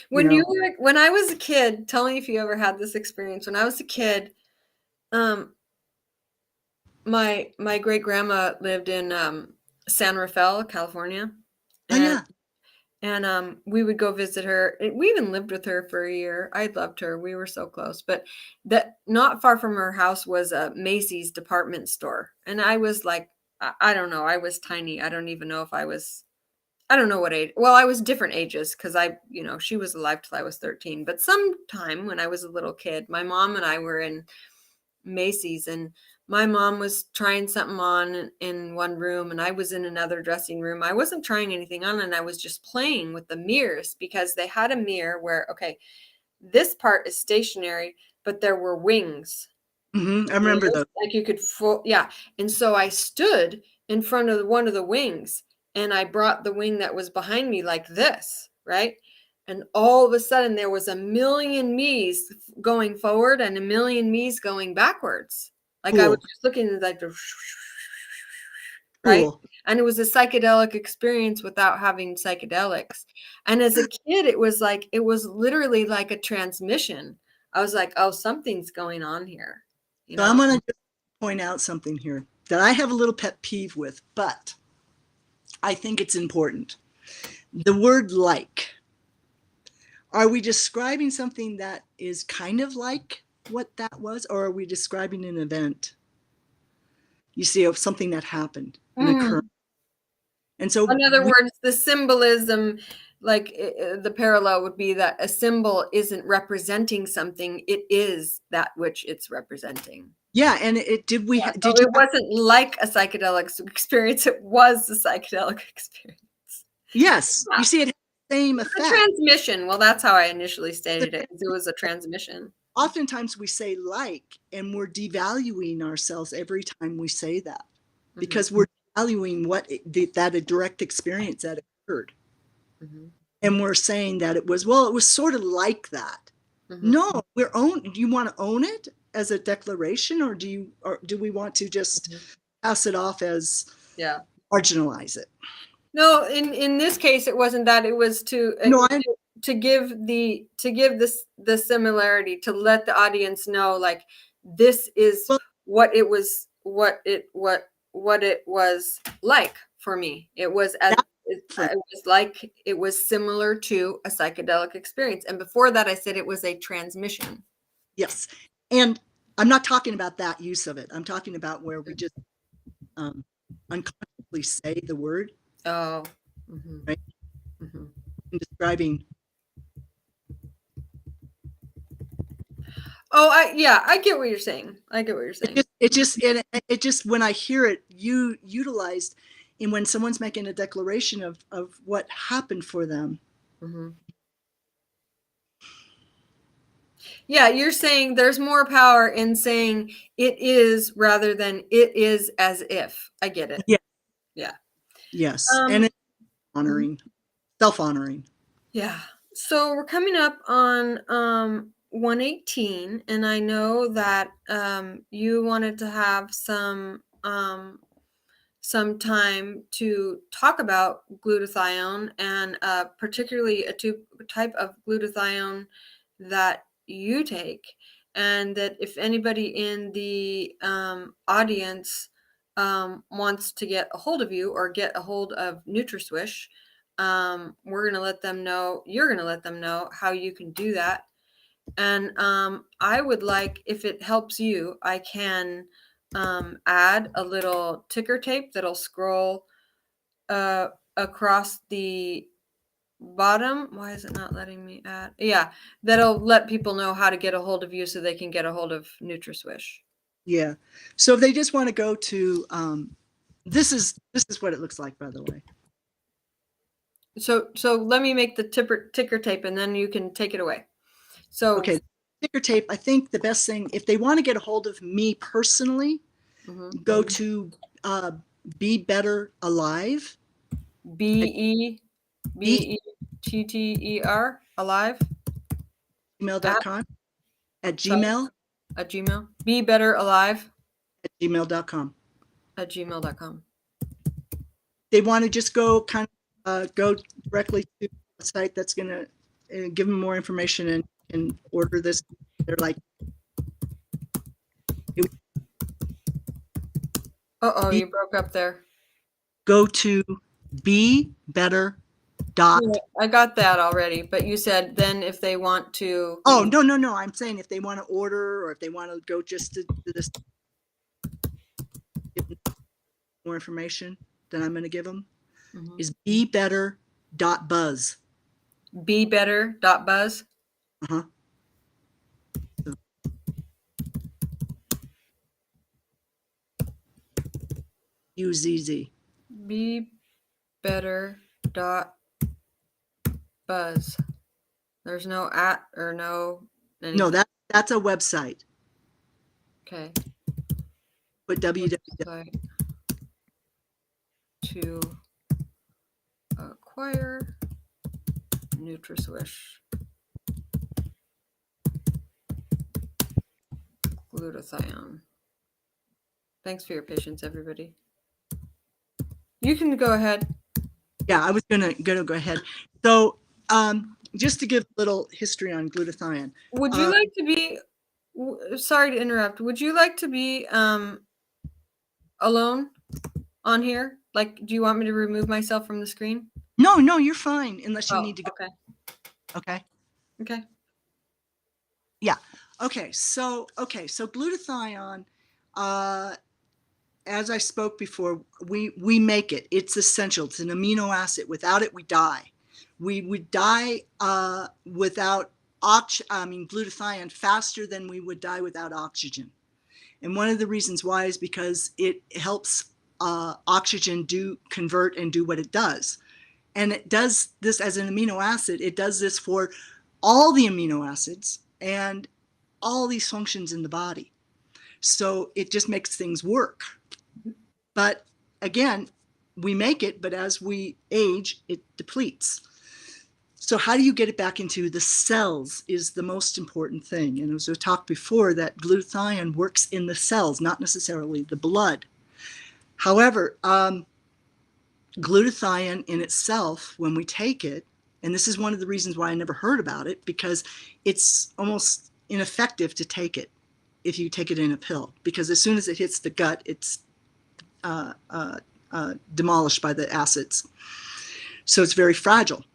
You know, When I was a kid, tell me if you ever had this experience. When I was a kid, um, my great grandma lived in San Rafael, California, oh and yeah, we would go visit her. We even lived with her for a year. I loved her. We were so close. But that not far from her house was a Macy's department store, and I was like, I don't know, I was tiny. I don't even know if I don't know what age. Well, I was different ages because she was alive till I was 13. But sometime when I was a little kid, my mom and I were in Macy's, and my mom was trying something on in one room and I was in another dressing room. I wasn't trying anything on, and I was just playing with the mirrors because they had a mirror where, okay, this part is stationary, but there were wings. I remember those. Like you could yeah. And so I stood in front of one of the wings, and I brought the wing that was behind me like this, right? And all of a sudden there was a million me's going forward and a million me's going backwards. Like I was Cool, just looking like right? cool. And it was a psychedelic experience without having psychedelics. And as a kid, it was literally like a transmission. I was like, oh, something's going on here, you So I'm know? going to just point out something here that I have a little pet peeve with, but I think it's important. The word like. Are we describing something that is kind of like what that was, or are we describing an event? You see, of something that happened, an occurrence. Mm. And so In other words, the symbolism, like the parallel would be that a symbol isn't representing something, it is that which it's representing. yeah, and Yeah, so did you it wasn't like a psychedelic experience, it was a psychedelic experience. yes, Yeah. you see it has the same It's a effect. transmission. Well, that's how I initially stated it. It was a transmission. Oftentimes we say like, and we're devaluing ourselves every time we say that Mm-hmm. because we're valuing that a direct experience that occurred. Mm-hmm. And we're saying that it was sort of like that. Mm-hmm. No, do you want to own it as a declaration, or do we want to just Mm-hmm. pass it off as Yeah. marginalize it? No, in this case, it wasn't that. It was to No, I to give the similarity, to let the audience know, like, this is Well, what it was, what it was like for me. It was as that's it, different. it was like it was similar to a psychedelic experience. And before that, I said it was a transmission. Yes. And I'm not talking about that use of it. I'm talking about where we just um, unconsciously say the word, Oh. Mm-hmm. right? Mm-hmm. In describing. Oh, I get what you're saying. I get what you're saying. It just, when I hear it, you utilized in when someone's making a declaration of what happened for them. Mm-hmm. Yeah, you're saying there's more power in saying it is rather than it is as if. I get it. Yeah. Yeah. Yes. And Um, it's honoring, self-honoring. yeah. So we're coming up on 118, and I know that you wanted to have some time to talk about glutathione, and particularly a type of glutathione that you take, and that if anybody in the audience wants to get a hold of you or get a hold of NutraSwish, we're going to let them know, you're going to let them know how you can do that. And I would like, if it helps you, I can add a little ticker tape that'll scroll across the bottom. Why is it not letting me add? Yeah, that'll let people know how to get a hold of you so they can get a hold of NutraSwish. Yeah. So if they just want to go to, this is what it looks like, by the way. So let me make the ticker tape, and then you can take it away. So Okay. Ticker tape. I think the best thing, if they want to get a hold of me personally, go to Be Better Alive. BEBETTER alive Gmail.com at sorry, Gmail at Gmail. Be better alive at gmail.com. at gmail.com. They want to just go go directly to a site that's going to give them more information and order this. They're like, Uh-oh, you broke up there. go to Be Better dot. Yeah, I got that already, but you said then if they want to. Oh, no. I'm saying if they want to order or if they want to go just to this, more information that I'm going to give them is bebetter.buzz. Bebetter.buzz. Uh-huh. So, UZZ. Bebetter.buzz. There's no at or no anything. No, that's a website. Okay. But www. To acquire NutraSwish glutathione. Thanks for your patience, everybody. You can go ahead. Yeah, I was gonna go ahead. So just to give a little history on glutathione. Would you like to be, sorry to interrupt, would you like to be alone on here? Like, do you want me to remove myself from the screen? No, you're fine unless you need to go. Okay. Okay. Yeah. Okay. So glutathione, as I spoke before, we make it. It's essential. It's an amino acid. Without it, we die. We would die without glutathione faster than we would die without oxygen. And one of the reasons why is because it helps oxygen convert and do what it does. And it does this as an amino acid. It does this for all the amino acids and all these functions in the body. So it just makes things work. But again, we make it, but as we age, it depletes. So how do you get it back into the cells is the most important thing. And as we talked before, that glutathione works in the cells, not necessarily the blood. However, glutathione in itself, when we take it, And this is one of the reasons why I never heard about it, because it's almost ineffective to take it if you take it in a pill, because as soon as it hits the gut, it's demolished by the acids. So it's very fragile.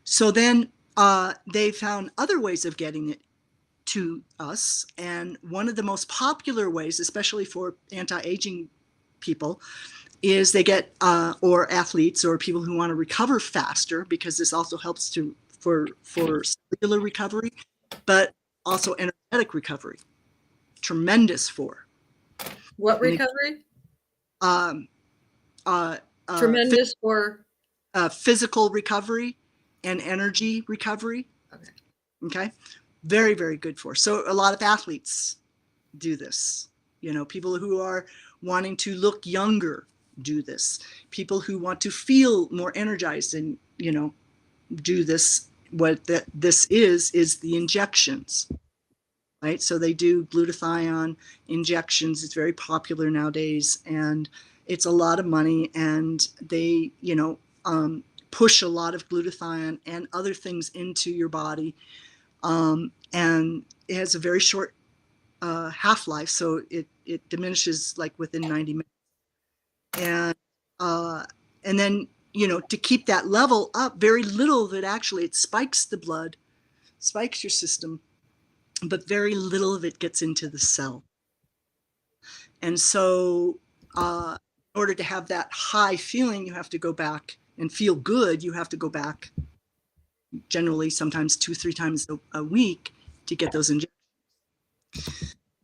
So then they found other ways of getting it to us. And one of the most popular ways, especially for anti-aging people, is they get, or athletes or people who want to recover faster, because this also helps for cellular recovery, but also energetic recovery. Tremendous for. What And it, recovery? um, uh, Tremendous for. Physical recovery and energy recovery. Okay. Okay. Very, very good for. So a lot of athletes do this. You know, people who are wanting to look younger do this. People who want to feel more energized and, you know, do this. What this is the injections, right? So they do glutathione injections. It's very popular nowadays, and it's a lot of money, and they, you know, push a lot of glutathione and other things into your body. And it has a very short half-life, so it diminishes like within 90 minutes. And then, you know, to keep that level up, very little of it actually, it spikes the blood, spikes your system, but very little of it gets into the cell. And so in order to have that high feeling, you have to go back and feel good. You have to go back generally sometimes 2-3 times a week to get those injections.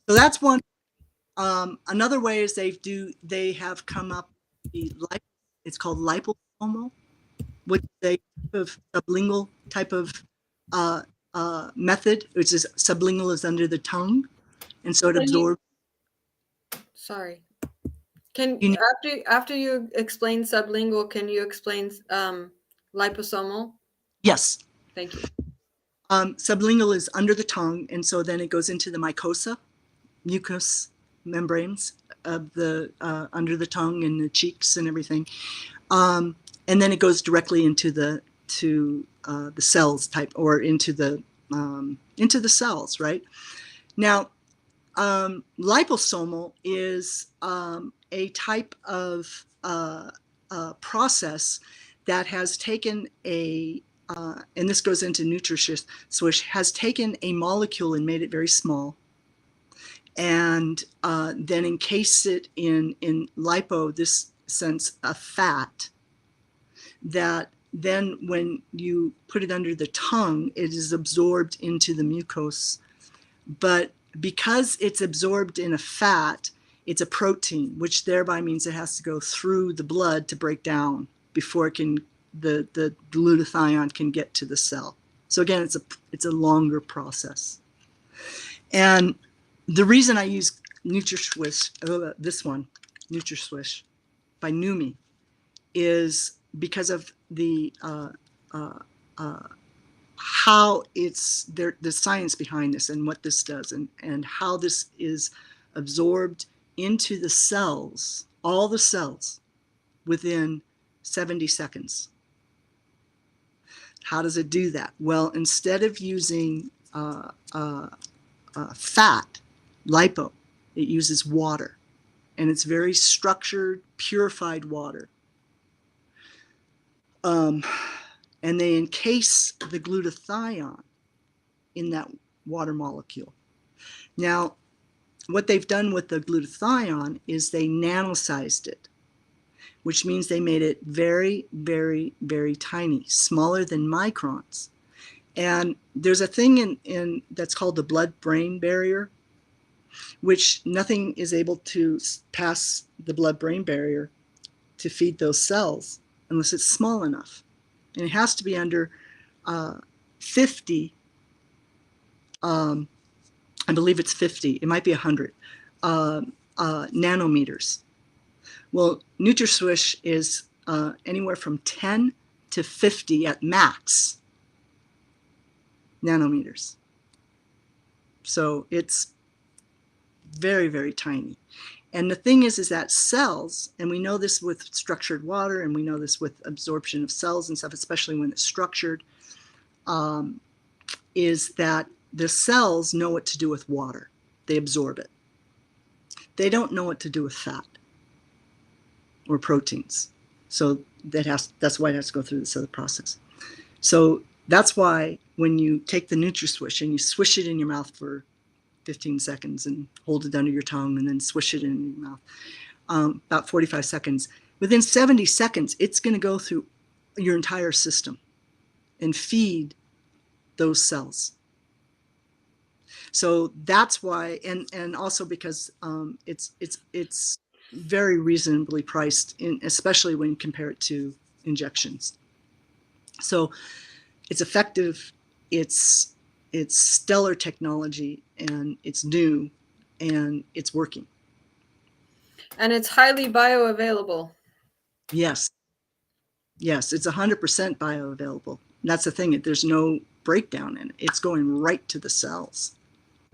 So that's one. Another way is they have come up with it's called liposomal, which is a type of sublingual type of method, which is sublingual is under the tongue, and so it absorbs. Sorry. Can You know, after you explain sublingual, can you explain liposomal? yes. Thank you. Sublingual is under the tongue, and so then it goes into the mucous membranes of the under the tongue and the cheeks and everything, and then it goes directly into the cells type, or into the cells. Right now, liposomal is a type of process that has taken and this goes into NutriSwish, has taken a molecule and made it very small, and then encased it in lipo, this sense of fat, that then when you put it under the tongue, it is absorbed into the mucose. But because it's absorbed in a fat, it's a protein, which thereby means it has to go through the blood to break down before it can, the glutathione can get to the cell. So again, it's a longer process. And the reason I use NutriSwish, this one, NutriSwish by Numi, is because of the how it's there, the science behind this and what this does, and how this is absorbed into the cells, all the cells, within 70 seconds. How does it do that? Well, instead of using fat, lipo, it uses water, and it's very structured, purified water. And they encase the glutathione in that water molecule. Now, what they've done with the glutathione is they nanosized it, which means they made it very, very, very tiny, smaller than microns. And there's a thing in that's called the blood-brain barrier, which nothing is able to pass the blood-brain barrier to feed those cells unless it's small enough. And it has to be under 50, I believe it's 50, it might be 100 nanometers. Well, NutriSwish is anywhere from 10 to 50 at max nanometers. So it's very, very tiny. And the thing is that cells, and we know this with structured water, and we know this with absorption of cells and stuff, especially when it's structured, is that the cells know what to do with water. They absorb it. They don't know what to do with fat or proteins. So that's why it has to go through this other process. So that's why when you take the NutriSwish and you swish it in your mouth for 15 seconds and hold it under your tongue and then swish it in your mouth, about 45 seconds, within 70 seconds, it's going to go through your entire system and feed those cells. So that's why, and also because it's very reasonably priced, especially when you compare it to injections. So it's effective, it's stellar technology, and it's new, and it's working. And it's highly bioavailable. Yes, it's 100% bioavailable. That's the thing. There's no breakdown in it. It's going right to the cells.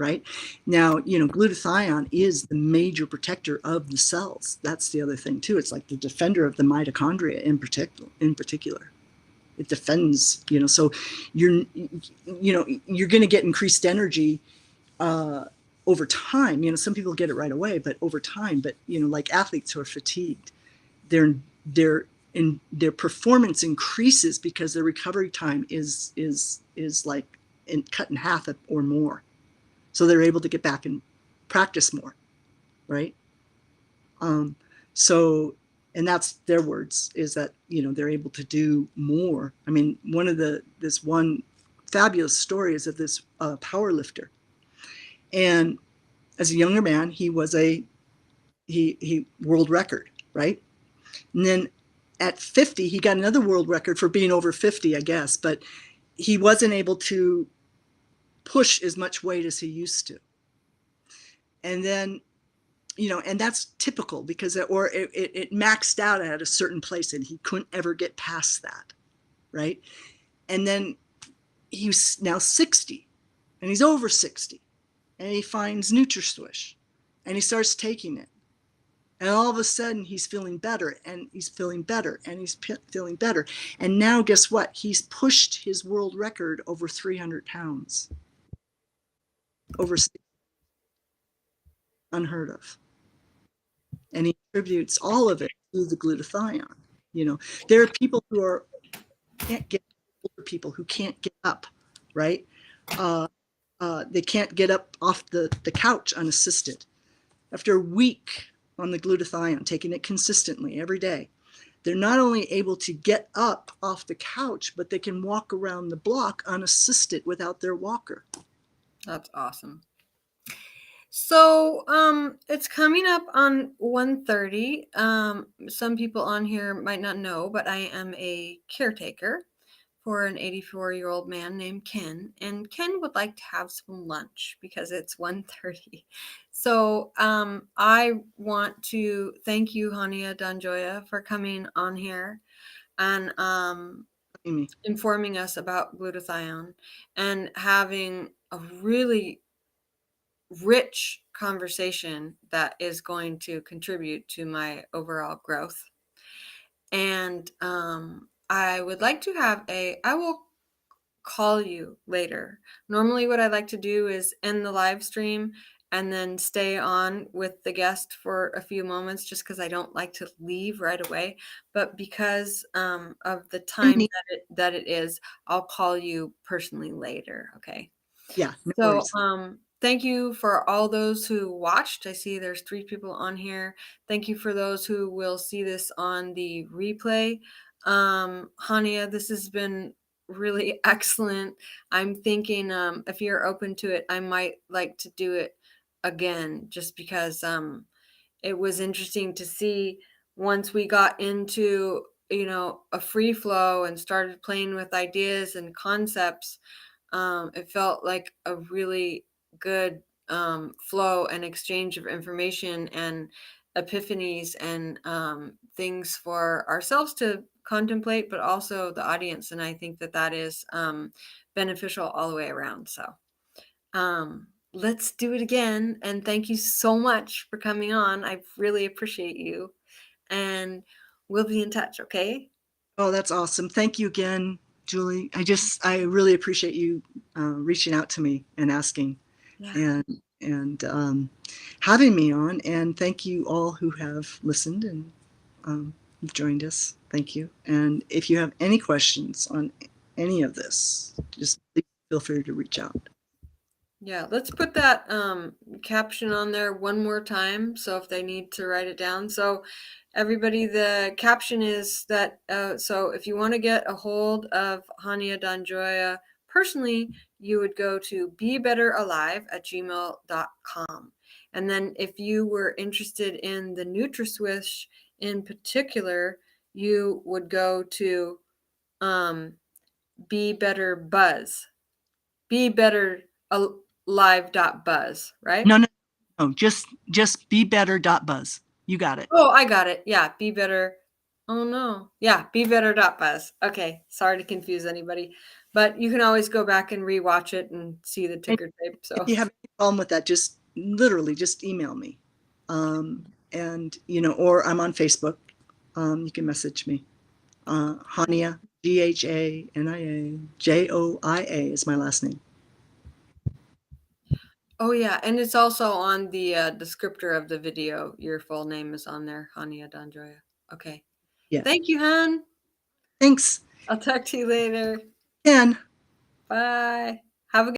Right now, glutathione is the major protector of the cells. That's the other thing too. It's like the defender of the mitochondria in particular. It defends, so you're going to get increased energy over time. Some people get it right away, but over time. But like athletes who are fatigued, their performance increases because their recovery time is like cut in half or more. So they're able to get back and practice more, right? So, and that's their words, is that, they're able to do more. I mean, this one fabulous story is of this power lifter. And as a younger man, he was he world record, right? And then at 50, he got another world record for being over 50, I guess, but he wasn't able to push as much weight as he used to. And then, and that's typical because it maxed out at a certain place and he couldn't ever get past that, right? And then he's now 60 and he's over 60 and he finds NutriSwish and he starts taking it. And all of a sudden he's feeling better and he's feeling better and he's feeling better. And now guess what? He's pushed his world record over 300 pounds. Over 60, unheard of. And he attributes all of it to the glutathione. There are people who can't get, older people who can't get up, right? They can't get up off the couch unassisted. After a week on the glutathione, taking it consistently every day, they're not only able to get up off the couch, but they can walk around the block unassisted without their walker. That's awesome. So it's coming up on 1:30. Some people on here might not know, but I am a caretaker for an 84-year-old man named Ken, and Ken would like to have some lunch because it's 1:30. So I want to thank you, Ghania Joia, for coming on here and informing us about glutathione and having a really rich conversation that is going to contribute to my overall growth. And I would like to have I will call you later. Normally what I like to do is end the live stream and then stay on with the guest for a few moments just because I don't like to leave right away. But because of the time that it is, I'll call you personally later. Okay. Yeah, no So, worries. thank you for all those who watched. I see there's 3 people on here. Thank you for those who will see this on the replay. Hania, this has been really excellent. I'm thinking, if you're open to it, I might like to do it again, just because it was interesting to see once we got into, a free flow and started playing with ideas and concepts. It felt like a really good flow and exchange of information and epiphanies and things for ourselves to contemplate, but also the audience. And I think that is beneficial all the way around. So let's do it again. And thank you so much for coming on. I really appreciate you. And we'll be in touch, okay? Oh, that's awesome. Thank you again, Julie. I really appreciate you reaching out to me and asking Yeah. and having me on. And thank you all who have listened and joined us. Thank you. And if you have any questions on any of this, just please feel free to reach out. Yeah, let's put that caption on there one more time. So if they need to write it down. So everybody, the caption is that, so if you want to get a hold of Ghania dan Joia personally, you would go to bebetteralive@gmail.com. And then if you were interested in the NutraSwish in particular, you would go to Be Better Buzz. Be Better Live.buzz, right? No, just bebetter.buzz. You got it. Oh, I got it. Yeah, be better. Oh no. Yeah, be better.buzz. Okay, sorry to confuse anybody, but you can always go back and rewatch it and see the And ticker tape. if So you have any problem with that, just literally just email me. And, or I'm on Facebook. You can message me. Hania, Ghania Joia is my last name. oh yeah, and it's also on the descriptor of the video. Your full name is on there, Ghania Danjoya. Okay. Yeah. Thank you, Han. Thanks, I'll talk to you later. Ken. Bye. Have a good